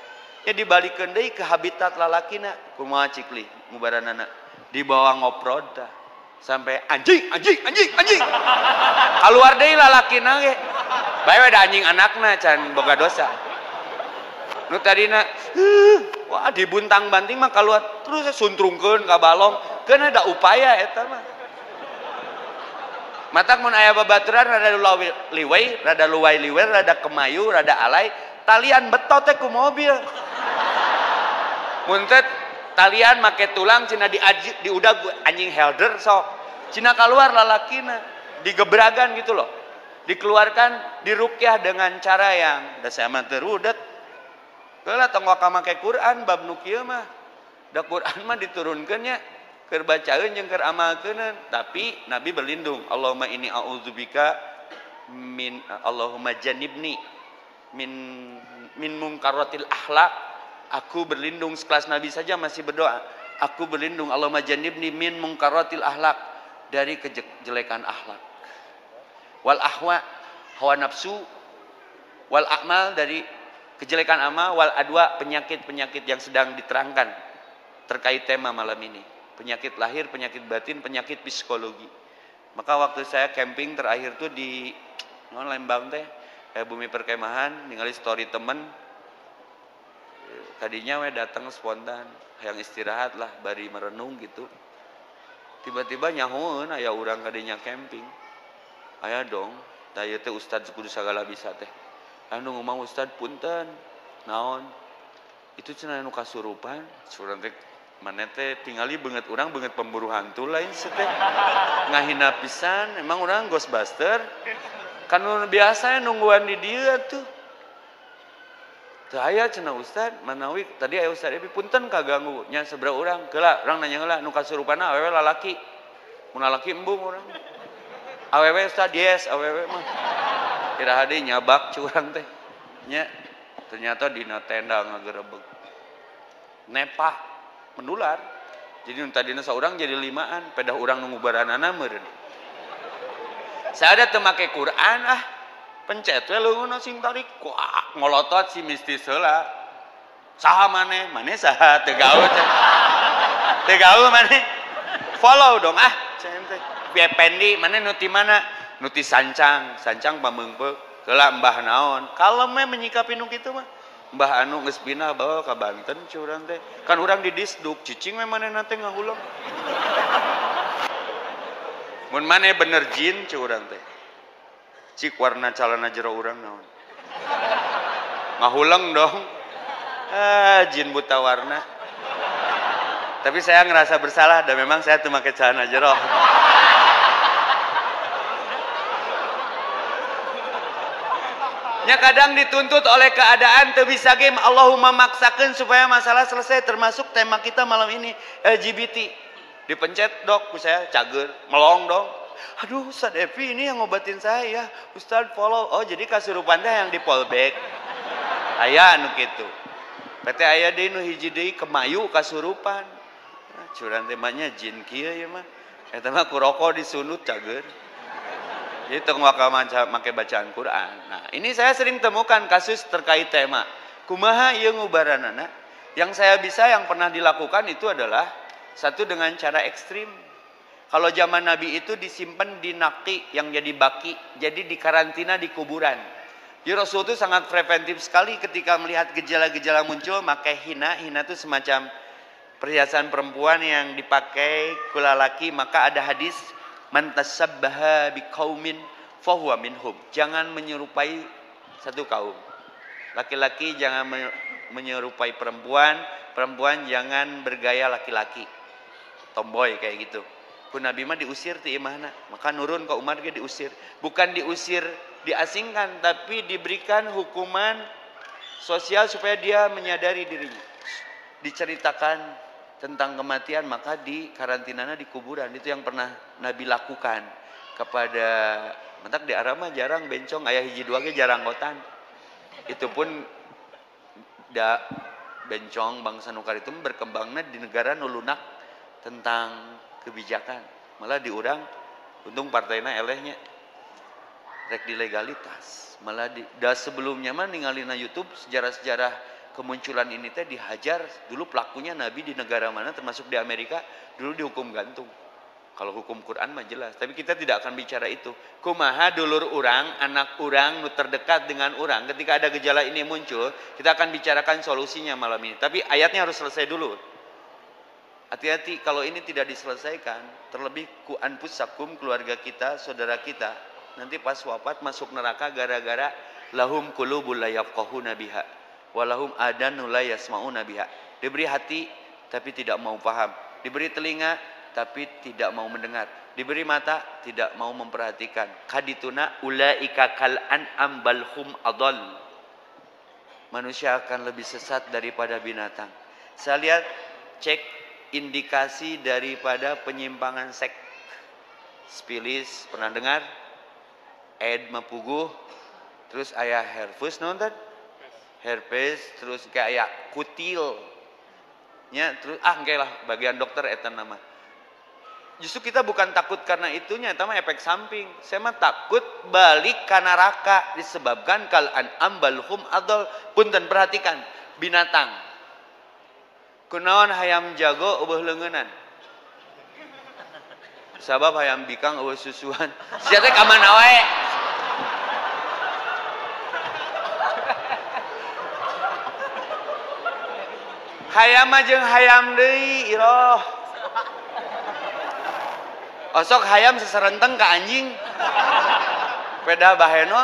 Ya dibalikeun deui ke habitat lalakina, kumaha cikli ngubaranana. Dibawa ngoprod tah. Sampai anjing. Keluar deui lalakina ge. Bae we da anjing anakna can boga dosa. Nu tadina wah dibuntang-banting mah keluar terus suntrungkeun ka balong. Keun ada upaya eta mah. Matak mun aya babaturan rada luwai-liwai, rada kemayu, rada alay, talian betot teh ku mobil. Mun teh talian make tulang cenah diudag anjing helder sok. Cenah keluar lalakina, digebragan gitu loh. Dikeluarkan, diruqyah dengan cara yang da saya mah teu rudet. Heula tong waka make Quran bab nu kieu mah. Da Quran mah diturunkeun nya keur bacaeun jeung keur amalkeun, tapi Nabi berlindung. Allahumma inni a'udzubika min Allahumma jannibni min munkaratil akhlak. Aku berlindung, sekelas Nabi saja masih berdoa. Aku berlindung Allahumma jannibni min munkaratil akhlak, dari kejelekan akhlak. Wal ahwa, hawa nafsu, wal a'mal, dari kejelekan amal, wal adwa, penyakit-penyakit yang sedang diterangkan terkait tema malam ini. Penyakit lahir, penyakit batin, penyakit psikologi. Maka waktu saya camping terakhir tuh di Lembang teh, bumi perkemahan, ningali story temen. Tadinya we datang spontan, yang istirahat lah, bari merenung gitu. Tiba-tiba nyahoeun aya urang kadinya camping. Aya dong, tah ieu teh ustad kudu sagala bisa teh. Anu ngomong ustad punten, naon? Itu cenah anu kasurupan, surang teh mana teh tingali banget orang banget pemburu hantu lain teh ngahina pisan. Emang orang Ghostbuster kan biasa nungguan di dia tuh. Teu aya cenah ustad manawi tadi aya ustad Epi punten kaganggu nya sabaraha urang geula urang nanya heula nu kasurupanna awewe lalaki mun lalaki embung urang awewe ustad yes awewe mah iraha deui nyabak curang teh nya ternyata dina tenda ngagerebeg nepah menular. Jadi tadina saurang jadi 5an, pedah urang nu ngubaranana meureun. Saya ada teu make Quran pencet we leungeun sing tarik kuak ngolotot si mistis heula. Saha maneh? Maneh saha teu gaul teh. Teu gaul maneh. Follow dong cenah teh. Pendi maneh nu ti mana? Nu ti sancang pameungpeuk. Heula mbah naon? Kalem we menyikapi nu kitu mah. Mbah anu geus pindah bawa ka Banten curang teh. Kan urang di disduk cicing we manehna teh ngahuleng. Mun maneh bener jin curang teh. Cik warna calana jero urang naon? Ngahuleng dong. Jin buta warna. Tapi saya ngerasa bersalah dan memang saya tuh make celana jero. Nya kadang dituntut oleh keadaan teu bisa game Allahumma maksakeun supaya masalah selesai, termasuk tema kita malam ini LGBT. Dipencet dok ku saya cager melong dong. Aduh Ustaz Epi ini yang ngobatin saya. Ustaz follow. Oh jadi kasurupan teh yang di fallback. Aya anu kitu. PT aya deui nu hiji deui kemayu kasurupan. Curan temanya jin kieu ya mah. Eta mah ku rokok disunut cager. Jadi tong make bacaan Quran. Nah, ini saya sering temukan kasus terkait tema. Kumaha ieu ngubaranana? Yang saya bisa yang pernah dilakukan itu adalah satu dengan cara ekstrim. Kalau zaman Nabi itu disimpan di naqi yang jadi baki, jadi dikarantina di kuburan. Jadi Rasul itu sangat preventif sekali ketika melihat gejala-gejala muncul, maka hina itu semacam perhiasan perempuan yang dipakai kula laki, maka ada hadis man tasabbaha biqaumin fahuwa minhum. Jangan menyerupai satu kaum. Laki-laki jangan menyerupai perempuan, perempuan jangan bergaya laki-laki. Tomboy kayak gitu. Ku Nabi mah diusir ti imahna, maka nurun ke Umar ge diusir. Bukan diusir, diasingkan, tapi diberikan hukuman sosial supaya dia menyadari dirinya. Diceritakan tentang kematian, maka di karantinana di kuburan. Itu yang pernah Nabi lakukan kepada mentak di Arab mah jarang bencong, aya hiji dua ge jarang gotan. Itu pun da bencong bangsa nukar itu berkembangnya di negara nulunak tentang kebijakan. Malah diurang untung partainya elehnya rek di legalitas. Malah sebelumnya mah ningalina YouTube sejarah-sejarah kemunculan ini teh dihajar. Dulu pelakunya Nabi di negara mana termasuk di Amerika dulu dihukum gantung. Kalau hukum Quran mah jelas, tapi kita tidak akan bicara itu. Kumaha dulur urang, anak urang nu terdekat dengan urang ketika ada gejala ini muncul, kita akan bicarakan solusinya malam ini. Tapi ayatnya harus selesai dulu. Hati-hati kalau ini tidak diselesaikan, terlebih ku anfusakum, keluarga kita, saudara kita, nanti pas wafat masuk neraka gara-gara lahum qulubul la yafqahuna biha wa lahum adanun la yasmauna biha. Diberi hati tapi tidak mau paham, diberi telinga tapi tidak mau mendengar, diberi mata tidak mau memperhatikan. Kadituna ulaika kal an'am bal hum adall. Manusia akan lebih sesat daripada binatang. Saya lihat cek indikasi daripada penyimpangan seks. Spilis pernah dengar? Ed mapuguh, terus ayah herpes nonton? Herpes, terus kayak kutil. Nya terus engke lah bagian dokter eta nama. Justru kita bukan takut karena itunya, itu mah efek samping. Saya mah takut balik ka neraka disebabkan kal an'am bal hum adall. Punten perhatikan binatang. Kunaon hayam jago eueuh leungeunan. Sabab hayam bikang eueuh susuhan. Sia teh ka mana wae? Hayam mah jeung hayam deui iroh. Osok hayam seserenteng ka anjing. Peda baheno.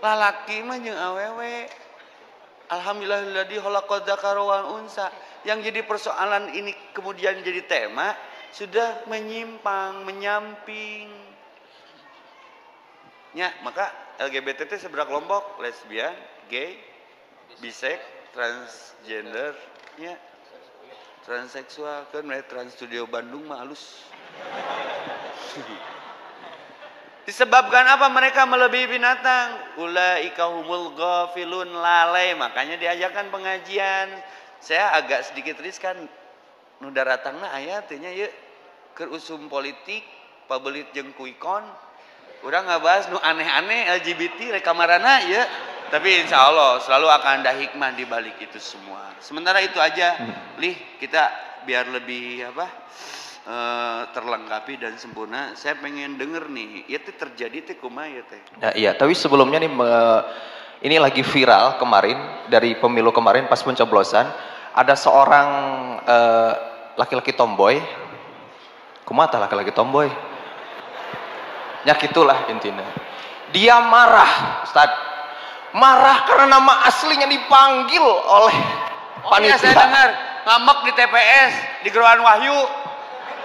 Lalaki mah jeung awewe. Alhamdulillahilladzi khalaqad dzakara wal unsa. Yang jadi persoalan ini kemudian jadi tema sudah menyimpang, menyamping. Ya, maka LGBT itu seberapa kelompok? Lesbian, gay, bisek, transgender, ya, transseksual. Kan Trans Studio Bandung mah halus. Disebabkan apa? Mereka melebihi binatang. Ulaika humul ghafilun, lalai. Makanya diajarkan pengajian. Saya agak sedikit riskan. Nu daratangna ayatnya ye keur usum politik, pabelit jeung kuikon. Urang ngabahas nu aneh-aneh LGBT rek kamarana ye. Tapi insya Allah selalu akan ada hikmah di balik itu semua. Sementara itu aja, Lih, kita biar lebih terlengkapi dan sempurna. Saya pengen denger nih, itu terjadi teh kumaha ya teh? Nah, iya, tapi sebelumnya nih ini lagi viral kemarin dari pemilu kemarin pas pencoblosan, ada seorang laki-laki tomboy. Kumaha laki-laki tomboy? Nyakitulah intinya. Dia marah, Ustaz. Marah karena nama aslinya dipanggil oleh panitia. Saya dengar ngambek di TPS, di Geruan Wahyu.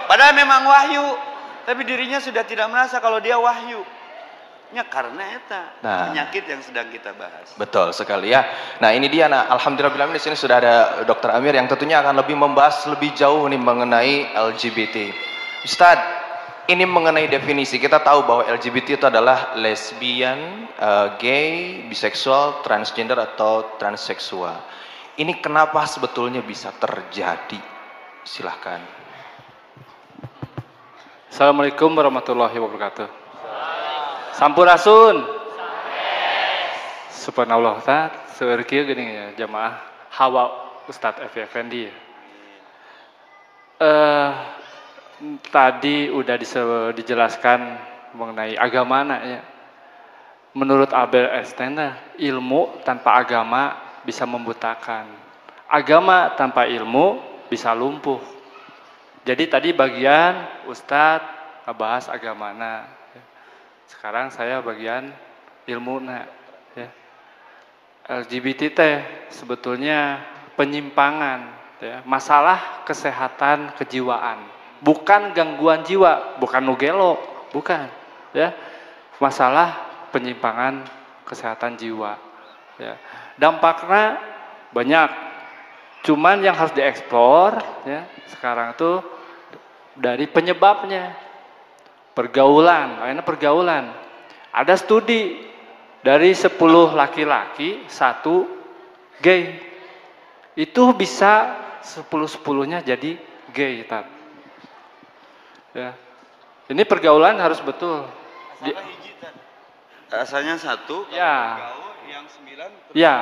Padahal memang wahyu, tapi dirinya sudah tidak merasa kalau dia wahyu. Ya karena itu penyakit yang sedang kita bahas. Betul sekali ya. Nah ini dia, alhamdulillah di sini sudah ada Dr. Amir yang tentunya akan lebih membahas lebih jauh nih mengenai LGBT. Ustadz, ini mengenai definisi. Kita tahu bahwa LGBT itu adalah lesbian, gay, biseksual, transgender atau transseksual. Ini kenapa sebetulnya bisa terjadi? Silahkan. Assalamualaikum warahmatullahi wabarakatuh. Sampurasun. Subhanallah, Ustaz. Seurkieu geuning ya jamaah hawa Ustaz Effendi. Tadi udah dijelaskan mengenai agama ya. Menurut Albert Einstein, ilmu tanpa agama bisa membutakan. Agama tanpa ilmu bisa lumpuh. Jadi tadi bagian Ustadz ngebahas agamana. Sekarang saya bagian ilmuna. Ya. LGBT teh sebetulnya penyimpangan, ya. Masalah kesehatan kejiwaan, bukan gangguan jiwa, bukan nugelo, bukan. Ya. Masalah penyimpangan kesehatan jiwa. Ya. Dampaknya banyak. Cuman yang harus dieksplor ya, sekarang tuh dari penyebabnya. Pergaulan, karena pergaulan. Ada studi dari 10 laki-laki, 1 gay. Itu bisa 10-10-nya jadi gay. Ya. Ini pergaulan harus betul. Asalnya 1, ya. bergaul, yang 9 ya,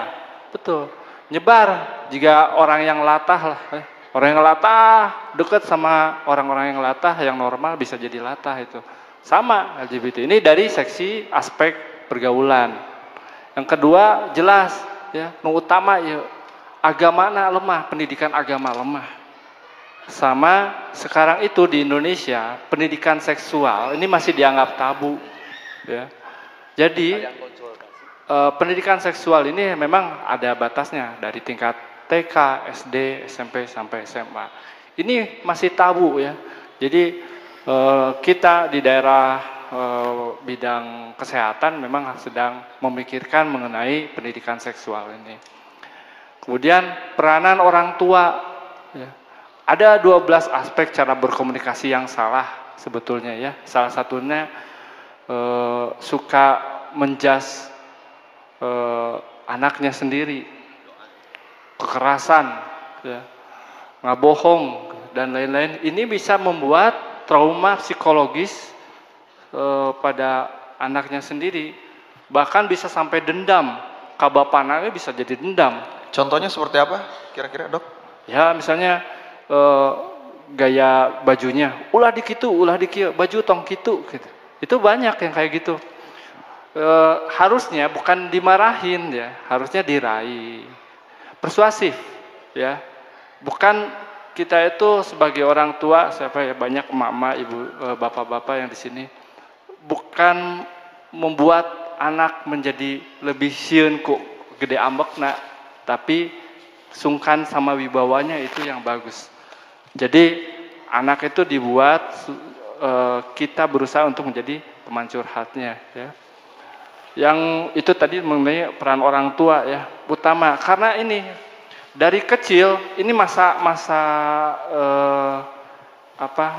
betul. Nyebar jika orang yang latah lah. Orang yang latah dekat sama orang-orang yang latah, yang normal bisa jadi latah itu. Sama LGBT. Ini dari seksi aspek pergaulan. Yang kedua jelas ya, nu utama ya agamana lemah, pendidikan agama lemah. Sama sekarang itu di Indonesia pendidikan seksual ini masih dianggap tabu ya. Jadi pendidikan seksual ini memang ada batasnya dari tingkat TK, SD, SMP sampai SMA. Ini masih tabu ya. Jadi kita di daerah bidang kesehatan memang sedang memikirkan mengenai pendidikan seksual ini. Kemudian peranan orang tua ya. Ada 12 aspek cara berkomunikasi yang salah sebetulnya ya. Salah satunya suka menjas anaknya sendiri. Kekerasan, ya, ngabohong dan lain-lain. Ini bisa membuat trauma psikologis pada anaknya sendiri. Bahkan bisa sampai dendam. Kabapananya bisa jadi dendam. Contohnya seperti apa kira-kira, Dok? Ya, misalnya gaya bajunya, ulah dikitu, baju tong kitu gitu. Itu banyak yang kayak gitu. Harusnya bukan dimarahin ya, harusnya diraih. Persuasif ya, bukan kita itu sebagai orang tua, siapa ya, banyak emak-emak, ibu, bapak-bapak yang di sini, bukan membuat anak menjadi lebih sieun ku gede ambekna, tapi sungkan sama wibawanya, itu yang bagus. Jadi anak itu dibuat kita berusaha untuk menjadi teman curhatnya ya. Yang itu tadi mengenai peran orang tua ya, utama karena ini dari kecil ini masa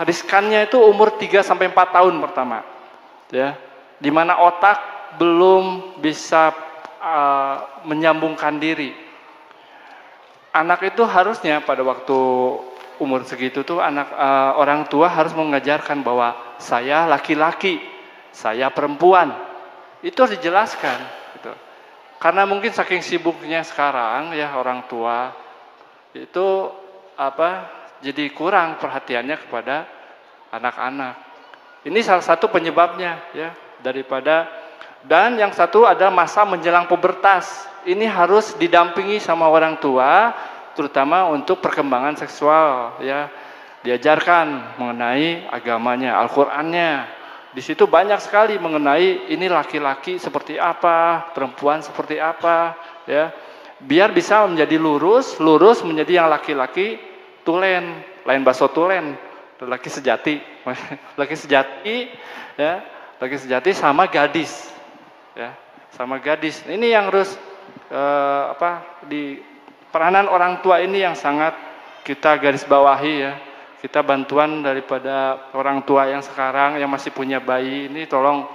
riskannya itu umur 3 sampai 4 tahun pertama ya, di mana otak belum bisa menyambungkan diri. Anak itu harusnya pada waktu umur segitu tuh orang tua harus mengajarkan bahwa saya laki-laki, saya perempuan. Itu harus dijelaskan gitu. Karena mungkin saking sibuknya sekarang ya orang tua itu jadi kurang perhatiannya kepada anak-anak. Ini salah satu penyebabnya ya, daripada. Dan yang satu adalah masa menjelang pubertas. Ini harus didampingi sama orang tua, terutama untuk perkembangan seksual ya. Diajarkan mengenai agamanya, Al-Qur'annya. Di situ banyak sekali mengenai ini laki-laki seperti apa, perempuan seperti apa, ya. Biar bisa menjadi lurus menjadi yang laki-laki tulen, lain bakso tulen, laki sejati, laki sejati, ya, laki sejati sama gadis, ya, sama gadis. Ini yang harus di peranan orang tua ini yang sangat kita garis bawahi ya. kita bantuan daripada orang tua yang sekarang yang masih punya bayi ini tolong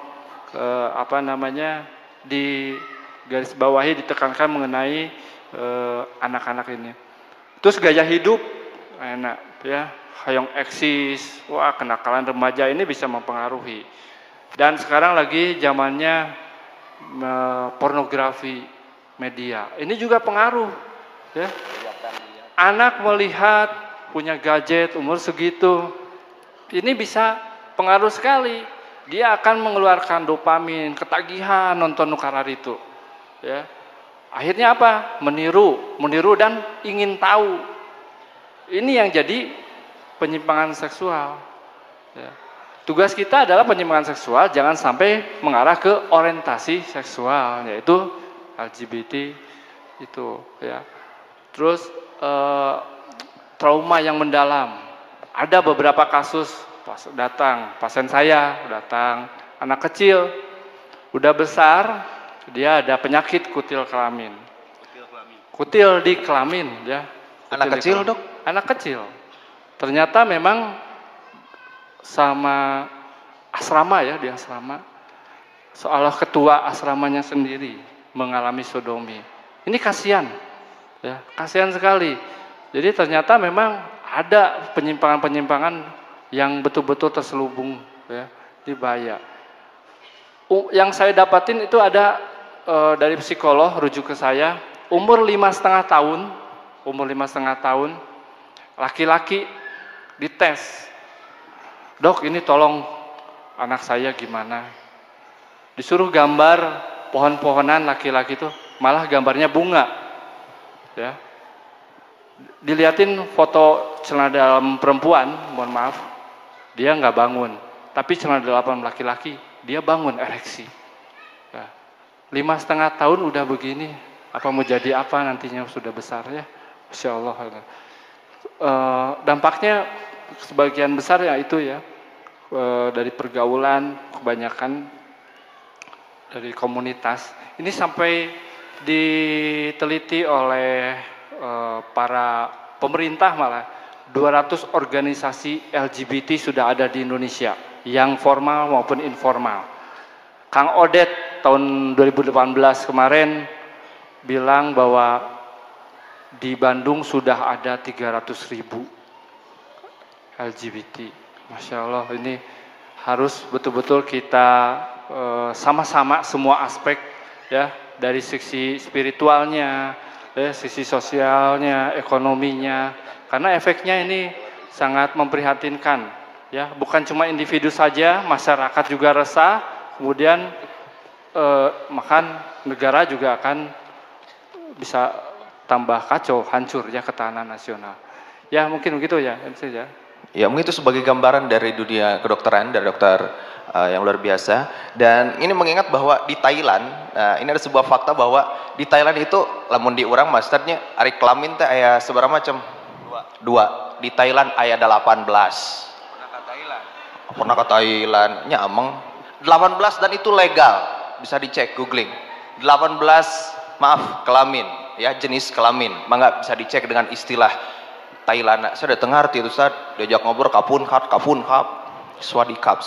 di garis bawahi ditekankan mengenai anak-anak ini. Terus gaya hidup enak ya, hayang eksis, wah kenakalan remaja ini bisa mempengaruhi. Dan sekarang lagi zamannya pornografi media, ini juga pengaruh ya. Anak melihat punya gadget umur segitu, ini bisa pengaruh sekali. Dia akan mengeluarkan dopamin, ketagihan nonton nukarar itu. Ya. Akhirnya apa? Meniru dan ingin tahu. Ini yang jadi penyimpangan seksual. Ya. Tugas kita adalah penyimpangan seksual jangan sampai mengarah ke orientasi seksual, yaitu LGBT itu. Ya. Terus trauma yang mendalam. Ada beberapa kasus pasien saya datang, anak kecil, udah besar, dia ada penyakit kutil kelamin. Kutil di kelamin, ya. Anak kecil, Dok? Anak kecil. Ternyata memang sama asrama ya, di asrama. Seolah ketua asramanya sendiri mengalami sodomi. Ini kasihan. Ya, kasihan sekali. Jadi ternyata memang ada penyimpangan-penyimpangan yang betul-betul terselubung ya, di bahaya. Yang saya dapatin itu ada dari psikolog rujuk ke saya, umur 5,5 tahun, laki-laki dites. Dok, ini tolong anak saya gimana? Disuruh gambar pohon-pohonan, laki-laki itu malah gambarnya bunga. Ya. Dilihatin foto celana dalam perempuan, mohon maaf, dia nggak bangun. Tapi celana dalam laki-laki, dia bangun ereksi. Ya. 5,5 tahun udah begini, apa mau jadi apa nantinya sudah besar ya, Masya Allah. Dampaknya sebagian besar ya itu ya, dari pergaulan, kebanyakan dari komunitas. Ini sampai diteliti oleh para pemerintah malah 200 organisasi LGBT sudah ada di Indonesia yang formal maupun informal. Kang Odet tahun 2018 kemarin bilang bahwa di Bandung sudah ada 300.000 LGBT. Masya Allah, ini harus betul-betul kita sama-sama semua aspek ya, dari sisi spiritualnya, sisi sosialnya, ekonominya, karena efeknya ini sangat memprihatinkan ya, bukan cuma individu saja, masyarakat juga resah, kemudian negara juga akan bisa tambah kacau, hancur ya ketahanan nasional. Ya mungkin begitu ya, saja. Ya mungkin itu sebagai gambaran dari dunia kedokteran, dari dokter yang luar biasa. Dan ini mengingat bahwa di Thailand, ini ada sebuah fakta bahwa di Thailand itu lamun diurang maksudnya hari kelamin teh aya seberapa macam? Dua. Di Thailand aya 18. Pernah ke Thailand, nya ameng 18 dan itu legal. Bisa dicek googling. 18 maaf kelamin ya, jenis kelamin. Mangga bisa dicek dengan istilah Thailand. Saya udah dengar itu Ustaz, diajak ngobrol kapun kap, swadikap.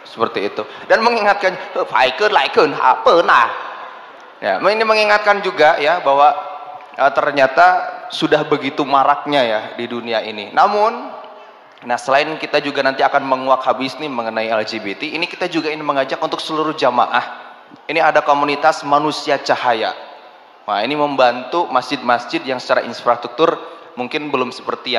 Seperti itu. Dan mengingatkan pernah. Ya, ini mengingatkan juga ya bahwa ternyata sudah begitu maraknya ya di dunia ini. Namun selain kita juga nanti akan menguak habis nih mengenai LGBT, ini kita juga ingin mengajak untuk seluruh jamaah. Ini ada komunitas manusia cahaya. Nah, ini membantu masjid-masjid yang secara infrastruktur mungkin belum seperti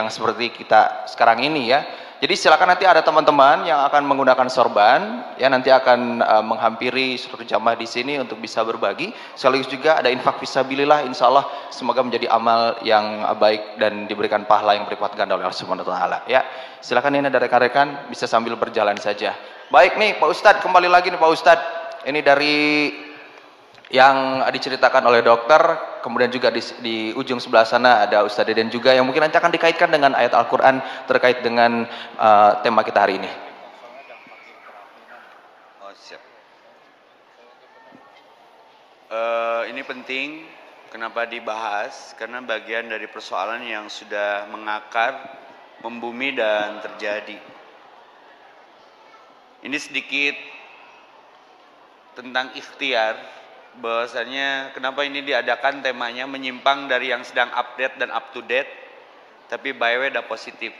kita sekarang ini ya. Jadi silakan nanti ada teman-teman yang akan menggunakan sorban ya, nanti akan menghampiri seluruh jamaah di sini untuk bisa berbagi. Sekaligus juga ada infak fisabilillah, insya Allah semoga menjadi amal yang baik dan diberikan pahala yang berlipat ganda oleh Allah Subhanahu wa taala ya. Silakan ini ada rekan-rekan bisa sambil berjalan saja. Baik nih Pak Ustadz, kembali lagi nih Pak Ustadz. Ini dari yang diceritakan oleh dokter, kemudian juga di ujung sebelah sana ada Ustadz Deden juga yang mungkin nanti akan dikaitkan dengan ayat Al-Quran terkait dengan tema kita hari ini. Oh, siap. Ini penting, kenapa dibahas? Karena bagian dari persoalan yang sudah mengakar membumi dan terjadi. Ini sedikit tentang ikhtiar, bahwasanya kenapa ini diadakan temanya menyimpang dari yang sedang update dan up to date, tapi by way dah positif.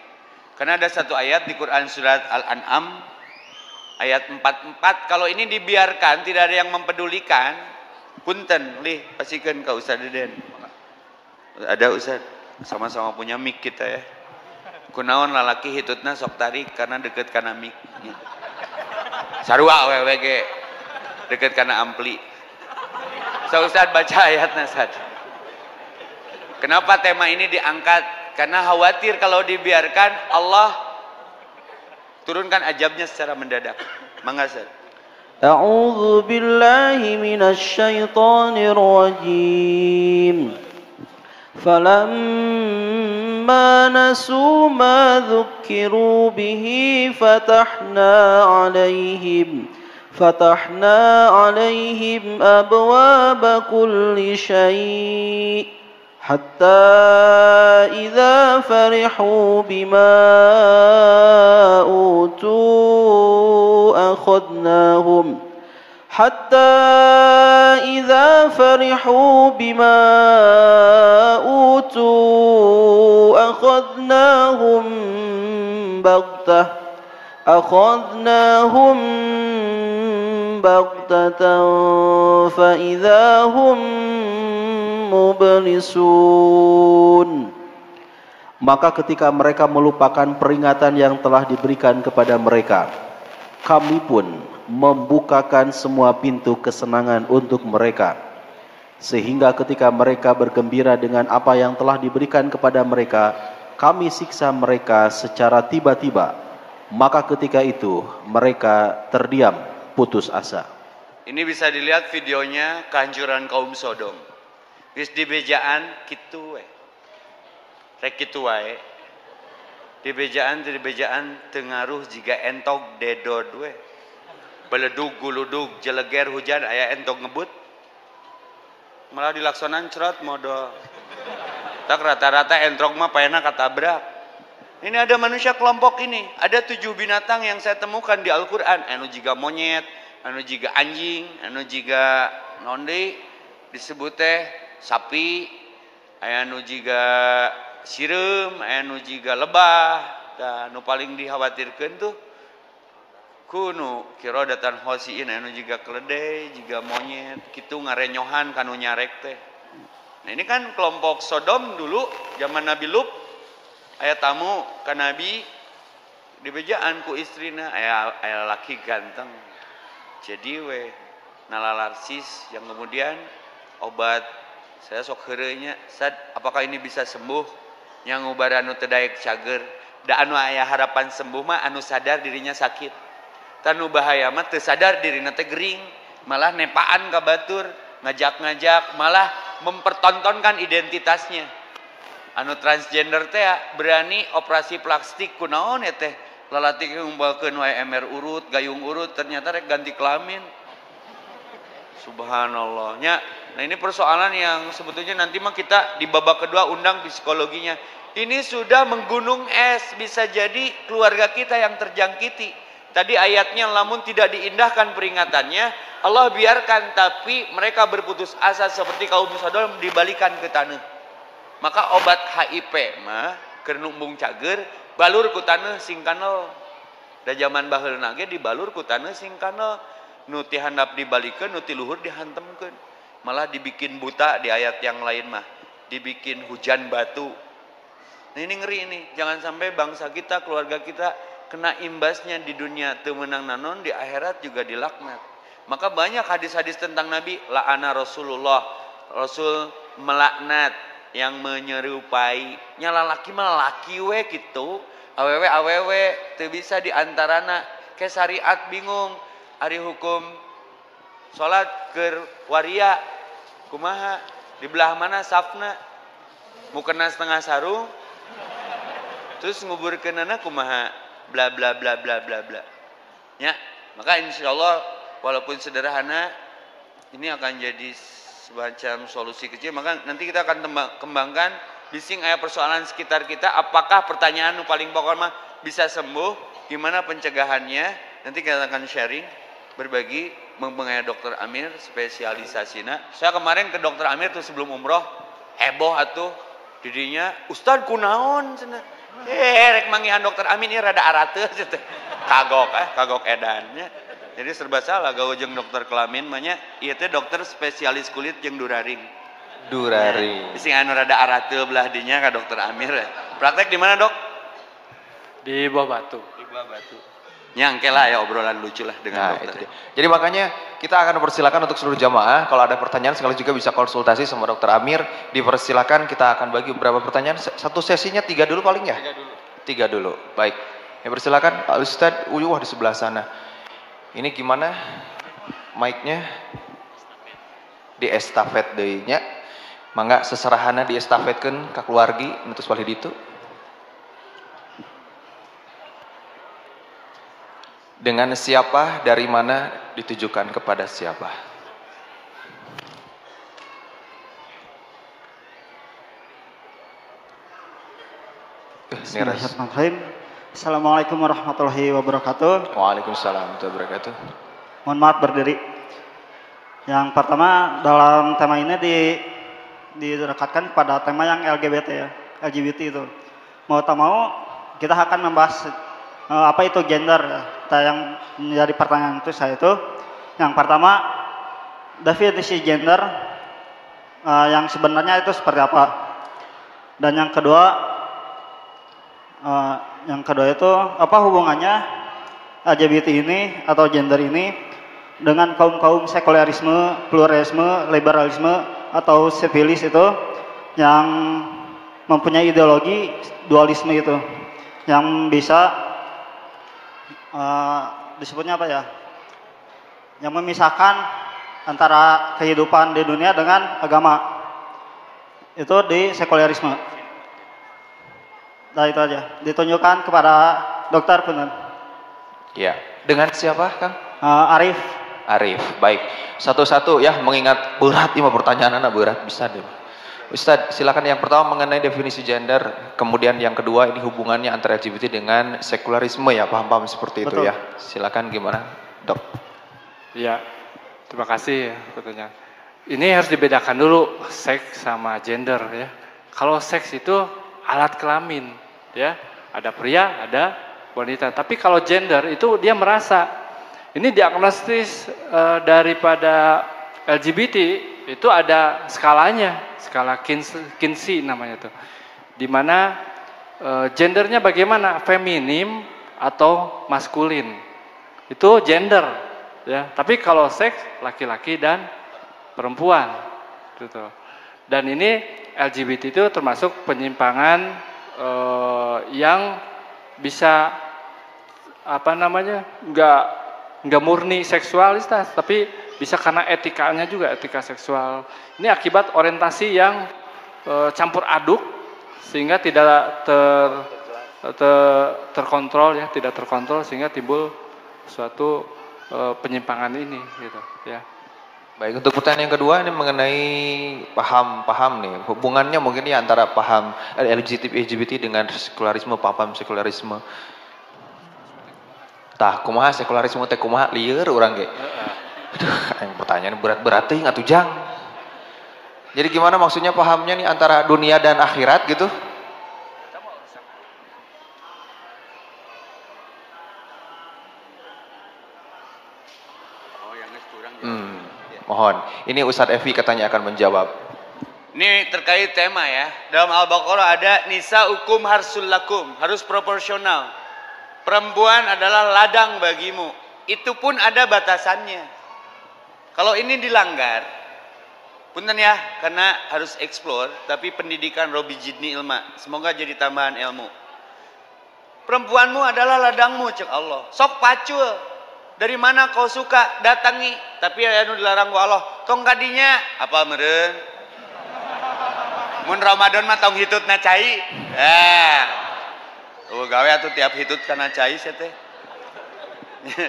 Karena ada satu ayat di Quran surat Al-An'am ayat 44, kalau ini dibiarkan tidak ada yang mempedulikan, punten lih pasikeun ka Ustaz Deden. Ada Ustaz, sama-sama punya mic kita ya. Kunaon lalaki hitutna sok tarik karena deket kana mic. Sarua wewe ge deket kana ampli. So Ustaz baca ayatnya Ustaz. Kenapa tema ini diangkat? Karena khawatir kalau dibiarkan Allah turunkan ajabnya secara mendadak. Mangga Ustaz. A'udzu billahi minasy syaithanir rajim. Falamma nasu ma dzukiru bihi fatahna 'alaihim abwaaba kulli syai' hatta idza farihu bima utu akhadnahum حتى إذا فرحوا بما أوتوا أخذناهم بغتة فإذا هم مبلسون. Maka ketika mereka melupakan peringatan yang telah diberikan kepada mereka, kami pun membukakan semua pintu kesenangan untuk mereka, sehingga ketika mereka bergembira dengan apa yang telah diberikan kepada mereka, kami siksa mereka secara tiba-tiba. Maka ketika itu mereka terdiam, putus asa. Ini bisa dilihat videonya kehancuran kaum Sodom. Wis di bejaan kitu we. Rek kitu wae. Di bejaan tengaruh jika entok dedod we. Beledug, guludug, jeleger, hujan, aya entok ngebut. Malah dilaksonan cerat modal. Tak rata-rata entrok mah payana katabrak. Ini ada manusia kelompok ini. Ada 7 binatang yang saya temukan di Al-Quran. Anu jiga monyet, anu jiga anjing, anu jiga nondi. Disebut teh sapi, anu jiga sireum, anu jiga lebah. Dan anu paling dikhawatirkan tuh kuno kirodatan hosiin anu juga keledai juga monyet kitu ngarenyohan kanu nyarek teh. Nah ini kan kelompok Sodom dulu zaman Nabi Lut aya tamu ka Nabi dibejaan ku istrina aya laki ganteng jadi we nalalarsis yang kemudian obat saya sok heureunya Sad apakah ini bisa sembuh yang ngubar anu teu daek cager da anu aya harapan sembuh mah anu sadar dirinya sakit. Tanu bahaya mah teu sadar dirina teh gering, malah nepaan ka batur, ngajak-ngajak, malah mempertontonkan identitasnya. Anu transgender teh berani operasi plastik kunaon ya teh? Lalati ngumpulkeun wae emer urut, gayung urut, ternyata rek ganti kelamin. Subhanallah. Nya, nah ini persoalan yang sebetulnya nanti mah kita di babak kedua undang psikologinya. Ini sudah menggunung es, bisa jadi keluarga kita yang terjangkiti. Tadi ayatnya lamun tidak diindahkan peringatannya, Allah biarkan tapi mereka berputus asa seperti kaum Sodom dibalikan ke tanah. Maka obat HIV mah keur numbung cager balur ku tanah sing kanel. Da zaman baheulna ge dibalur ku tanah sing kanel. Nu ti handap dibalikeun, nu ti luhur dihantemkeun. Malah dibikin buta di ayat yang lain mah, dibikin hujan batu. Nah ini ngeri ini, jangan sampai bangsa kita, keluarga kita kena imbasnya di dunia teu meunang nanon, di akhirat juga dilaknat. Maka banyak hadis-hadis tentang Nabi, la'ana Rasulullah, Rasul melaknat yang menyerupai. Nya lalaki mah laki we kitu, awewe teu bisa diantarana ke syariat bingung. Ari hukum salat keur waria kumaha? Di belah mana safna? Mukena setengah sarung. Terus nguburkeunana kumaha? Bla bla bla bla bla bla. Ya, maka insyaallah walaupun sederhana ini akan jadi semacam solusi kecil. Maka nanti kita akan kembangkan bising aya persoalan sekitar kita, apakah pertanyaan nu paling pokok mah bisa sembuh, gimana pencegahannya, nanti kita akan sharing, berbagi mengenai Dokter Amir spesialisasinya. Saya kemarin ke Dokter Amir tuh sebelum umroh, heboh atuh didinya, Ustad kunaon cenah. Rek manggihan Dokter Amir ini rada arateus cenah. Kagok edannya. Jadi serba salah gawe jeung dokter kelamin mah nya ieu teh dokter spesialis kulit jeung duraring. Duraring. Sing anu rada arateu belah dinya ka Dokter Amir. Praktek di mana, Dok? Di Buah Batu. Di Buah Batu. Nyangke lah ya obrolan lucu lah dengan dokter. Jadi makanya kita akan persilakan untuk seluruh jamaah kalau ada pertanyaan sekali juga bisa konsultasi sama Dokter Amir. Dipersilakan, kita akan bagi beberapa pertanyaan. Satu sesinya 3 dulu paling ya? 3 dulu. Baik. Ya persilakan Pak Ustadz Uyuh di sebelah sana. Ini gimana mic-nya? Di estafet deui-nya. Mangga seserahanna di estafetkeun ka keluargi nutus wali ditu. Dengan siapa, dari mana, ditujukan kepada siapa? Bismillahirrahmanirrahim. Assalamualaikum warahmatullahi wabarakatuh. Waalaikumsalam warahmatullahi wabarakatuh. Mohon maaf berdiri. Yang pertama dalam tema ini direkatkan pada tema yang LGBT ya, LGBT itu. Mau tak mau kita akan membahas apa itu gender. Yang menjadi pertanyaan itu saya itu yang pertama definisi gender yang sebenarnya itu seperti apa, dan yang kedua itu apa hubungannya LGBT ini atau gender ini dengan kaum sekularisme, pluralisme, liberalisme atau sivilis itu yang mempunyai ideologi dualisme itu yang bisa disebutnya apa ya, yang memisahkan antara kehidupan di dunia dengan agama, itu di sekularisme. Nah itu aja, ditunjukkan kepada dokter punten. Ya, dengan siapa Kang? Arif. Arif, baik. Satu-satu ya, mengingat berat ini pertanyaan anak berat bisa deh. Ustadz, silakan yang pertama mengenai definisi gender, kemudian yang kedua ini hubungannya antara LGBT dengan sekularisme ya, paham-paham seperti itu. Betul. Ya. Silakan gimana, Dok? Ya, terima kasih pertanyaan. Ini harus dibedakan dulu seks sama gender ya. Kalau seks itu alat kelamin ya, ada pria, ada wanita. Tapi kalau gender itu dia merasa. Ini diagnostis daripada LGBT itu ada skalanya, skala Kinsey namanya tuh. Dimana gendernya bagaimana, feminim atau maskulin. Itu gender ya. Tapi kalau seks laki-laki dan perempuan gitu. Dan ini LGBT itu termasuk penyimpangan yang bisa apa namanya, nggak murni seksualitas, tapi bisa karena etikanya juga, etika seksual. Ini akibat orientasi yang campur aduk sehingga tidak terkontrol ya, tidak terkontrol sehingga timbul suatu penyimpangan ini gitu ya. Baik, untuk pertanyaan yang kedua ini mengenai paham nih, hubungannya mungkin ya antara paham LGBT dengan sekularisme, paham sekularisme. Tah, kumaha sekularisme teh kumaha lieur urang ge. Aduh, yang pertanyaan berat-berat teuing atuh Jang. Jadi gimana maksudnya pahamnya nih antara dunia dan akhirat gitu? Mohon. Ini Ustadz Evi katanya akan menjawab. Ini terkait tema ya. Dalam Al-Baqarah ada nisa hukum harsul lakum, harus proporsional. Perempuan adalah ladang bagimu. Itu pun ada batasannya. Kalau ini dilanggar, punten ya, karena harus explore, tapi pendidikan Robi Jidni Ilma, semoga jadi tambahan ilmu. Perempuanmu adalah ladangmu, cek Allah. Sok pacul. Dari mana kau suka datangi, tapi anu dilarang ku Allah. Tong kadinya apa meureun? Mun Ramadan mah tong hitutna cai. Gawe atuh tiap hitut kana cai sia teh.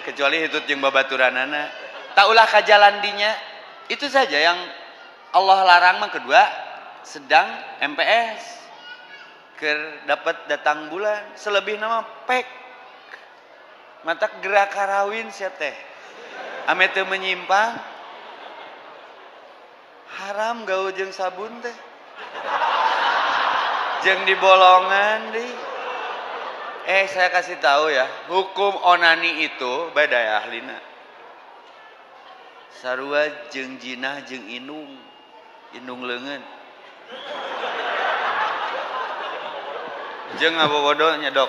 Kecuali hitut jeung babaturanana. Tak ulah ka jalan dinya. Itu saja yang Allah larang mah. Kedua, sedang MPS. dapat datang bulan, selebih nama pek. Mata gerak karawin sia teh. Ame teu menyimpang. Haram gaul jeung sabun teh. Jeung di bolongan deui. Saya kasih tahu ya, hukum onani itu beda ya ahlina. Sarua jeung jinah jeung inung leungeun. Jeung ngabobodo nyedok.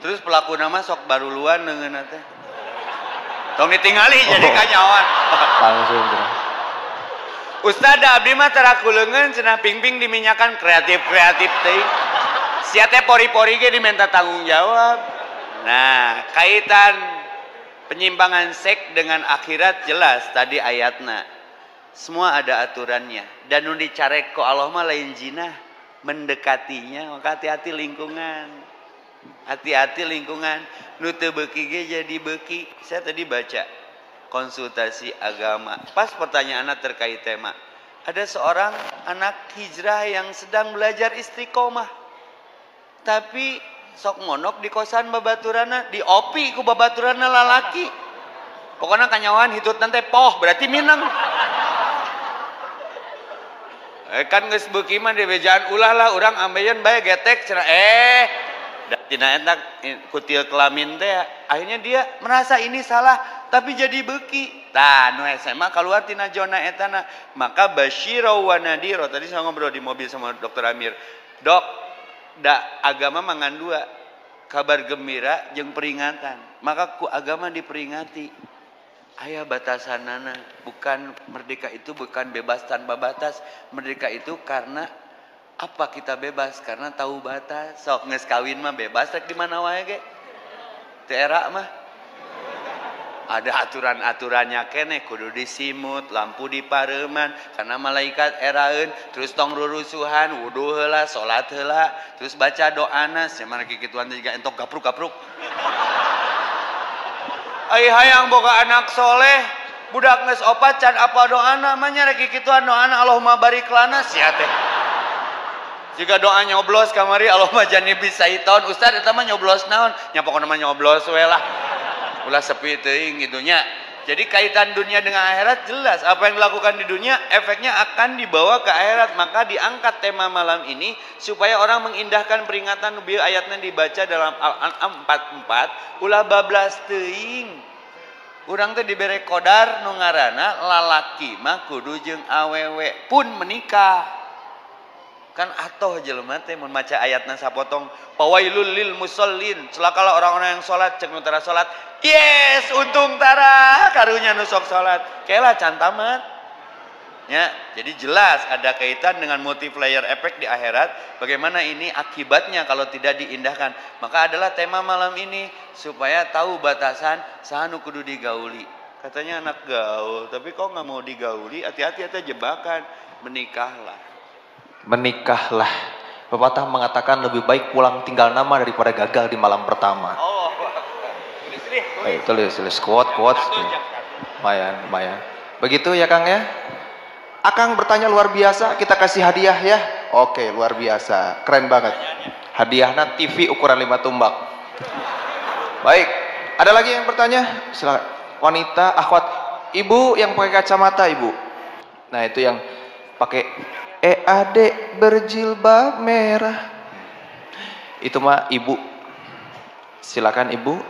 Terus pelaku nama sok baruluan leungeunna teh. Tong ditingali jadi kanyawan. Langsung. Ustad abdi mah tara kuleungeun cenah pingping diminyakan kreatif teuing. Sia teh pori-pori ge diminta tanggung jawab. Nah, kaitan penyimpangan seks dengan akhirat jelas tadi ayatna. Semua ada aturannya. Dan nu dicarek ku Allah mah lain jinah, mendekatinya, maka hati-hati lingkungan. Hati-hati lingkungan. Nu teu beuki ge jadi beuki. Saya tadi baca konsultasi agama. Pas pertanyaannya terkait tema. Ada seorang anak hijrah yang sedang belajar istiqomah. Tapi sok monok di kosan babaturana, diopi ku babaturana lalaki. Pokoknya kanyawan hitut nanti poh, berarti minang. Kan geus beuki mah dibejaan ulah lah, urang ambeien bae getek cenah tina eta kutil kelamin teh akhirnya dia merasa ini salah tapi jadi beuki. Tah nu SMA keluar tina zona etana, maka basyirau wa nadhira. Tadi saya ngobrol di mobil sama Dokter Amir. Dok, agama mangan dua, kabar gembira jeung peringatan. Maka ku agama diperingati. Aya batasanana, bukan merdeka itu bukan bebas tanpa batas. Merdeka itu karena apa kita bebas? Karena tahu batas. Sok geus kawin mah bebas rek di mana wae ge. Teu era mah. Ada aturan-aturannya keneh, kudu disimut, lampu dipareuman, karena malaikat eraeun, terus tong rurusuhan, wudu heula, salat heula, terus baca doana, cenah kikituan teh juga entok gapruk-gapruk. Ai hayang boga anak soleh, budak geus opat can apa doana mah nya rek kikituan doana Allahumma barik lana sia teh. Jika doa nyoblos kamari Allahumma jannibi syaiton, ustaz eta mah nyoblos naon? Nya pokona mah nyoblos we lah. Ulah sepi teuing gitunya. Jadi kaitan dunia dengan akhirat jelas. Apa yang dilakukan di dunia efeknya akan dibawa ke akhirat. Maka diangkat tema malam ini supaya orang mengindahkan peringatan bieu ayatnya dibaca dalam Al-An'am 44 ulah bablas teuing. Urang teh dibere kodar nu ngaranna lalaki mah kudu jeung awewe pun menikah. Kan atoh jelema teh mun maca ayatna sapotong pawailul lil musallin, celakalah orang-orang yang salat ceuk nu tara salat. Yes, untung tara karunya nu sok salat. Kela can tamat. Ya, jadi jelas ada kaitan dengan multiplier effect di akhirat. Bagaimana ini akibatnya kalau tidak diindahkan. Maka adalah tema malam ini supaya tahu batasan saha nu kudu digauli. Katanya anak gaul, tapi kok nggak mau digauli? Hati-hati eta jebakan. Menikahlah. Pepatah mengatakan lebih baik pulang tinggal nama daripada gagal di malam pertama. Oh, tulis quote. Lumayan. Begitu ya Kang ya. Akang bertanya luar biasa, kita kasih hadiah ya. Oke, luar biasa, keren banget. Hadiahnya TV ukuran 5 tumbak. Baik, ada lagi yang bertanya? Silakan. Wanita, akhwat, ibu yang pakai kacamata ibu. Nah itu yang pakai adek berjilbab merah. Itu mah ibu. Silakan ibu.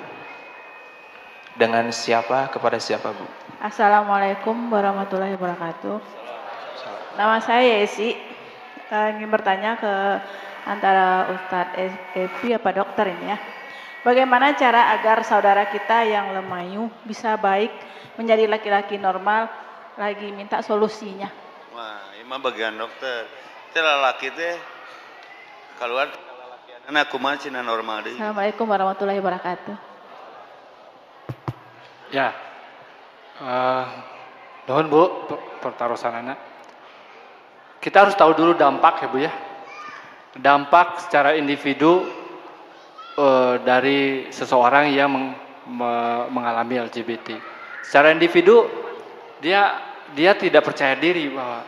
Dengan siapa kepada siapa bu? Assalamualaikum warahmatullahi wabarakatuh. Nama saya Esi. Ingin bertanya ke antara Ustadz Epi apa dokter ini ya. Bagaimana cara agar saudara kita yang lemayu bisa baik menjadi laki-laki normal? Lagi minta solusinya. Wah, ini mah bagian dokter. Itu laki teh keluar anak kumaha cenah normal deui. Assalamualaikum warahmatullahi wabarakatuh. Ya, nuhun Bu, pertarusanana. Kita harus tahu dulu dampak ya Bu ya. Dampak secara individu dari seseorang yang mengalami LGBT. Secara individu dia tidak percaya diri bahwa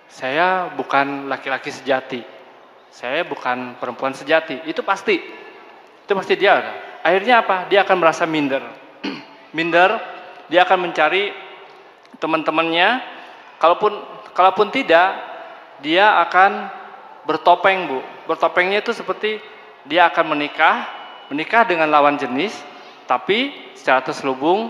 saya bukan laki-laki sejati. saya bukan perempuan sejati. Itu pasti dia. Akhirnya apa? Dia akan merasa minder. Minder, dia akan mencari teman-temannya. Kalaupun tidak, dia akan bertopeng, Bu. Bertopengnya itu seperti dia akan menikah dengan lawan jenis, tapi secara terselubung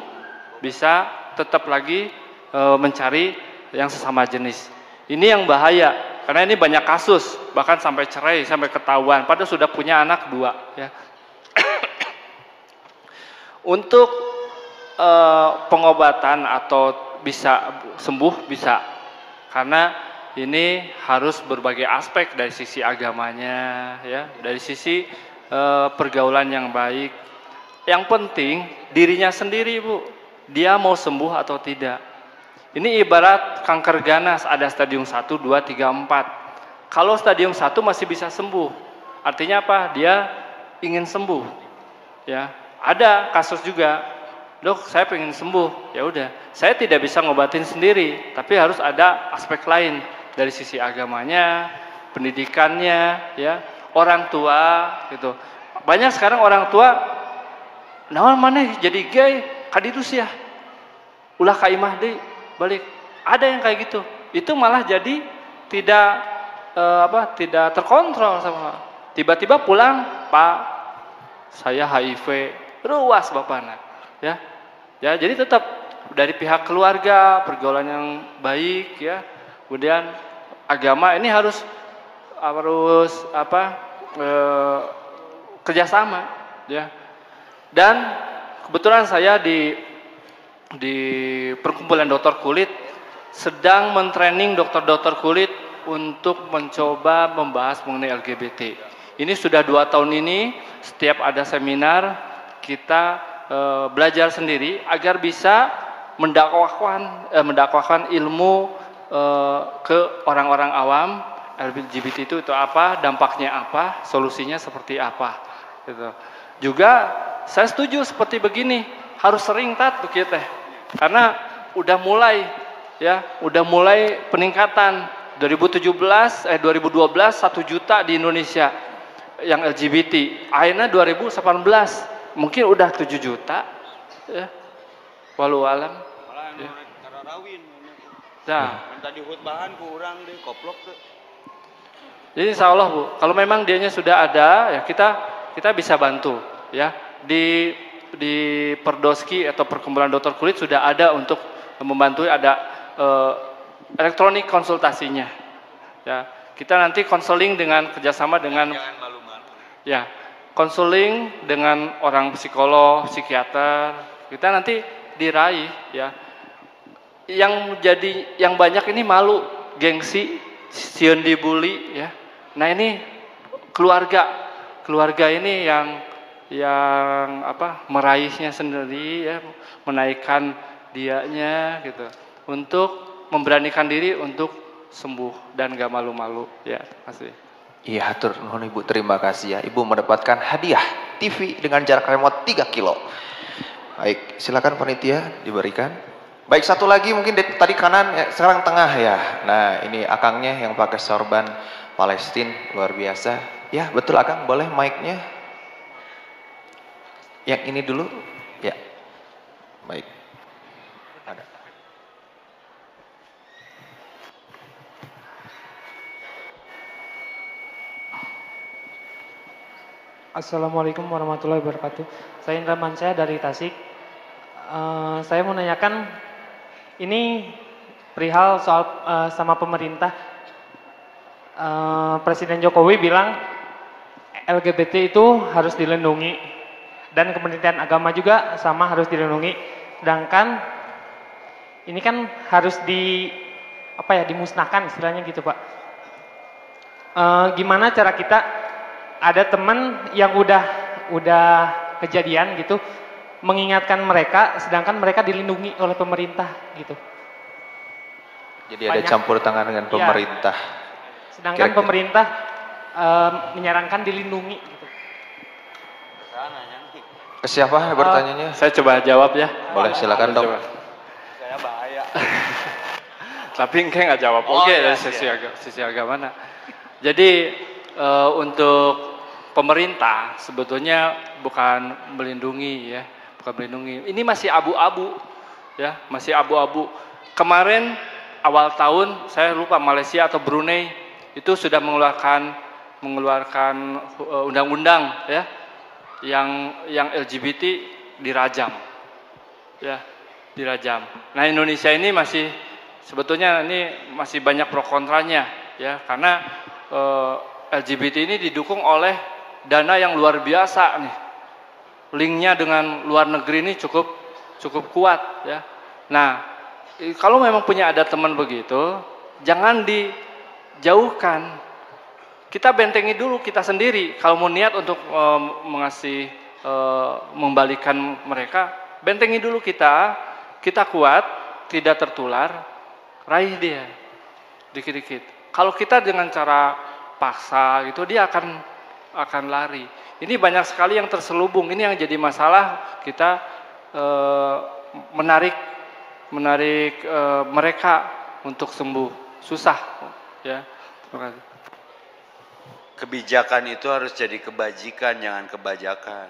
bisa tetap lagi mencari yang sesama jenis. Ini yang bahaya, karena ini banyak kasus, bahkan sampai cerai, sampai ketahuan, padahal sudah punya anak 2. Ya. Untuk pengobatan atau bisa sembuh bisa, karena ini harus berbagai aspek dari sisi agamanya, ya, dari sisi pergaulan yang baik. Yang penting dirinya sendiri, Bu, dia mau sembuh atau tidak. Ini ibarat kanker ganas, ada stadium 1, 2, 3, 4. Kalau stadium 1 masih bisa sembuh, artinya apa? Dia ingin sembuh. Ya, ada kasus juga, dok, saya pengen sembuh. Ya udah, saya tidak bisa ngobatin sendiri, tapi harus ada aspek lain dari sisi agamanya, pendidikannya, ya, orang tua, gitu. Banyak sekarang orang tua, naon maneh jadi gay, kadidus ya, ulah ka imah deui, balik. Ada yang kayak gitu. Itu malah jadi tidak tidak terkontrol sama. Tiba-tiba pulang, Pak, saya HIV, ruas bapakna, ya. Ya, jadi tetap dari pihak keluarga, pergaulan yang baik, ya. Kemudian agama ini harus kerjasama, ya. Dan kebetulan saya di perkumpulan dokter kulit sedang mentraining dokter-dokter kulit untuk mencoba membahas mengenai LGBT. Ini sudah 2 tahun ini, setiap ada seminar kita belajar sendiri agar bisa mendakwahkan ilmu ke orang-orang awam. LGBT itu apa, dampaknya apa, solusinya seperti apa, gitu. Juga saya setuju seperti begini, harus sering kita, karena udah mulai peningkatan 2012 1 juta di Indonesia yang LGBT. Akhirnya 2018 mungkin udah 7 juta, ya. Walau alam. Ya. Nah, tadi bahan kurang deh, koplok tuh. Jadi insya Allah, Bu, kalau memang dianya sudah ada, ya kita bisa bantu, ya. Di Perdoski atau perkumpulan dokter kulit sudah ada untuk membantu, ada elektronik konsultasinya, ya. Kita nanti konseling dengan kerjasama dengan, ya, konseling dengan orang psikolog, psikiater. Kita nanti diraih, ya. Yang banyak ini malu, gengsi, sieun dibully, ya. Nah, ini keluarga ini yang meraihnya sendiri, ya, menaikkan dianya, gitu, untuk memberanikan diri untuk sembuh dan gak malu-malu, ya. Terima kasih. Iya, hatur nuhun Ibu, terima kasih ya. Ibu mendapatkan hadiah TV dengan jarak remote 3 kilo. Baik, silakan panitia diberikan. Baik, satu lagi mungkin tadi kanan, ya, sekarang tengah ya. Nah, ini akangnya yang pakai sorban Palestina, luar biasa. Ya, betul Akang, boleh mic-nya. Yang ini dulu, ya. Baik. Ada. Assalamualaikum warahmatullahi wabarakatuh. Saya Indra Mansyah dari Tasik. Saya mau nanyakan, ini perihal soal sama pemerintah. Presiden Jokowi bilang LGBT itu harus dilindungi, dan Kementerian Agama juga sama harus dilindungi. Sedangkan ini kan harus dimusnahkan istilahnya gitu, Pak. Gimana cara kita, ada teman yang udah kejadian gitu, mengingatkan mereka, sedangkan mereka dilindungi oleh pemerintah gitu. Jadi ada campur tangan dengan pemerintah. Ya, sedangkan pemerintah menyarankan dilindungi gitu. Ke siapa bertanyanya? Saya coba jawab ya. Boleh, silakan Dok. Saya bahaya. Tapi engke nggak jawab. Oke, dari sisi agama. Jadi untuk pemerintah sebetulnya bukan melindungi ya, bukan melindungi. Ini masih abu-abu ya, masih abu-abu. Kemarin awal tahun saya lupa Malaysia atau Brunei itu sudah mengeluarkan undang-undang ya yang LGBT dirajam ya, dirajam. Nah, Indonesia ini masih sebetulnya ini masih banyak pro kontranya ya, karena LGBT ini didukung oleh dana yang luar biasa nih. Linknya dengan luar negeri ini cukup kuat ya. Nah, kalau memang punya ada teman begitu, jangan dijauhkan. Kita bentengi dulu kita sendiri. Kalau mau niat untuk membalikan mereka, bentengi dulu kita kuat, tidak tertular, raih dia dikit-dikit. Kalau kita dengan cara paksa gitu, dia akan lari. Ini banyak sekali yang terselubung. Ini yang jadi masalah, kita menarik mereka untuk sembuh. Susah ya. Terima kasih. Kebijakan itu harus jadi kebajikan, jangan kebajakan.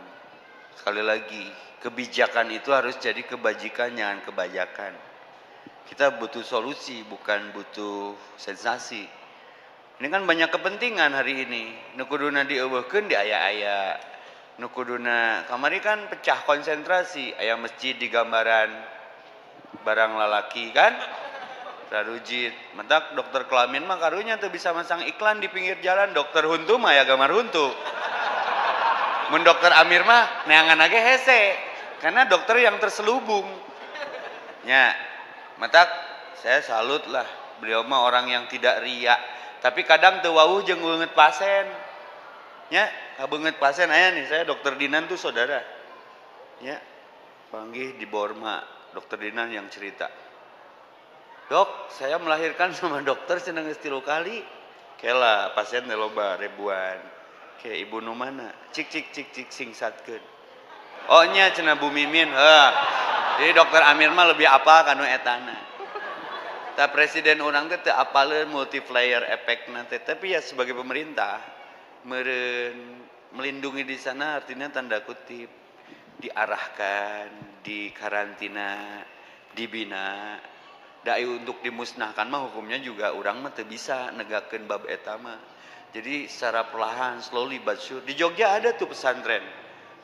Sekali lagi, kebijakan itu harus jadi kebajikan, jangan kebajakan. Kita butuh solusi, bukan butuh sensasi. Ini kan banyak kepentingan hari ini. Nukuduna dieuweuhkeun di aya-aya. Nukuduna kamari kan pecah konsentrasi. Aya masjid di gambaran barang lalaki kan? Rarujit. Mentak dokter kelamin mah karunya tuh bisa masang iklan di pinggir jalan. Dokter huntu mah ya gambar huntu. Mun dokter Amir mah neangan age hese. Karena dokter yang terselubung. Ya. Mentak saya salut lah. Beliau mah orang yang tidak riya. Tapi kadang teu wawuh jeung beungeut pasien. Nya, kabeungeut pasien aya nih, saya dokter Dinan tuh saudara. Ya. Panggih di Borma, dokter Dinan yang cerita. Dok, saya melahirkan sama dokter cenah geus 3 kali. Kela pasien teh loba ribuan. Kayak ibu nu mana? Cik singsatkeun. Oh nya cenah Bu Mimin. Jadi dokter Amir mah lebih apal kanu etana. Ta presiden orang teh teu apaleun multiplier efekna teh, tapi ya sebagai pemerintah meureun melindungi di sana artinya tanda kutip diarahkan, dikarantina, dibina. Dai untuk dimusnahkan mah hukumnya juga orang mah teu bisa negakeun bab eta mah. Jadi secara perlahan, slowly but sure. Di Jogja ada tuh pesantren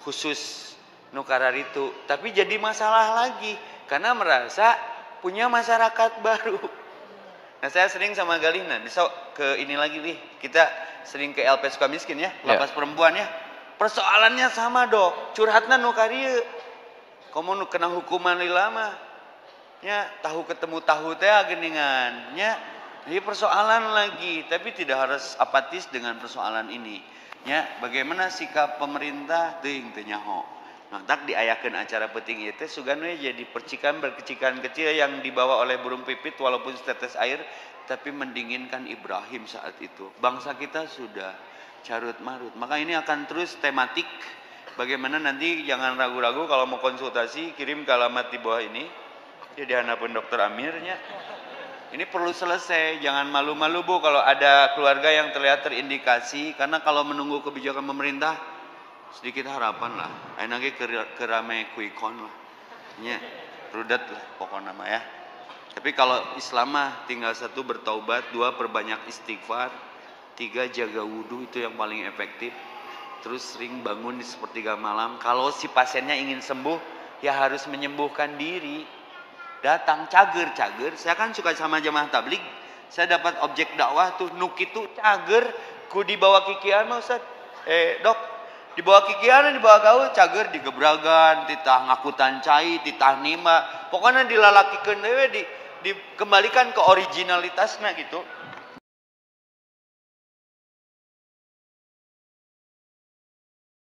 khusus nu kararitu, tapi jadi masalah lagi karena merasa punya masyarakat baru. Nah, saya sering sama Galina, bisa ke ini lagi nih. Kita sering ke LP Sukamiskin ya, lapas perempuan ya. Persoalannya sama, Dok. Curhatna nu karieu. Komo nu kena hukuman lila mah. Ya, tahu ketemu tahu teh geuningan nya. Jadi persoalan lagi, tapi tidak harus apatis dengan persoalan ini. Ya, bagaimana sikap pemerintah teuing teu nyaho. Nah, tak diayakeun acara penting ieu teh sugan we jadi berkecikan kecil yang dibawa oleh burung pipit walaupun setetes air, tapi mendinginkan Ibrahim saat itu. Bangsa kita sudah carut marut. Maka ini akan terus tematik. Bagaimana nanti jangan ragu-ragu kalau mau konsultasi kirim ke alamat di bawah ini. Jadi handapun dokter Amirnya. Ini perlu selesai, jangan malu-malu Bu kalau ada keluarga yang terlihat terindikasi, karena kalau menunggu kebijakan pemerintah sedikit harapan lah. Ayeuna ge kerame kuikon lah. Nya rudet lah pokoknya mah ya. Tapi kalau Islam mah tinggal 1 bertaubat, 2 perbanyak istighfar, 3 jaga wudhu, itu yang paling efektif. Terus sering bangun di sepertiga malam. Kalau si pasiennya ingin sembuh, ya harus menyembuhkan diri. Datang cager. Saya kan suka sama jamaah tabligh. Saya dapat objek dakwah tuh nukitu cager ku dibawa kikian mah Ustaz. Dok, dibawa kikian dibawa gaul cager digebragan, titah ngakutan cai, titah nima. Pokoknya dilalakikeun dewe dikembalikan ke originalitasnya gitu.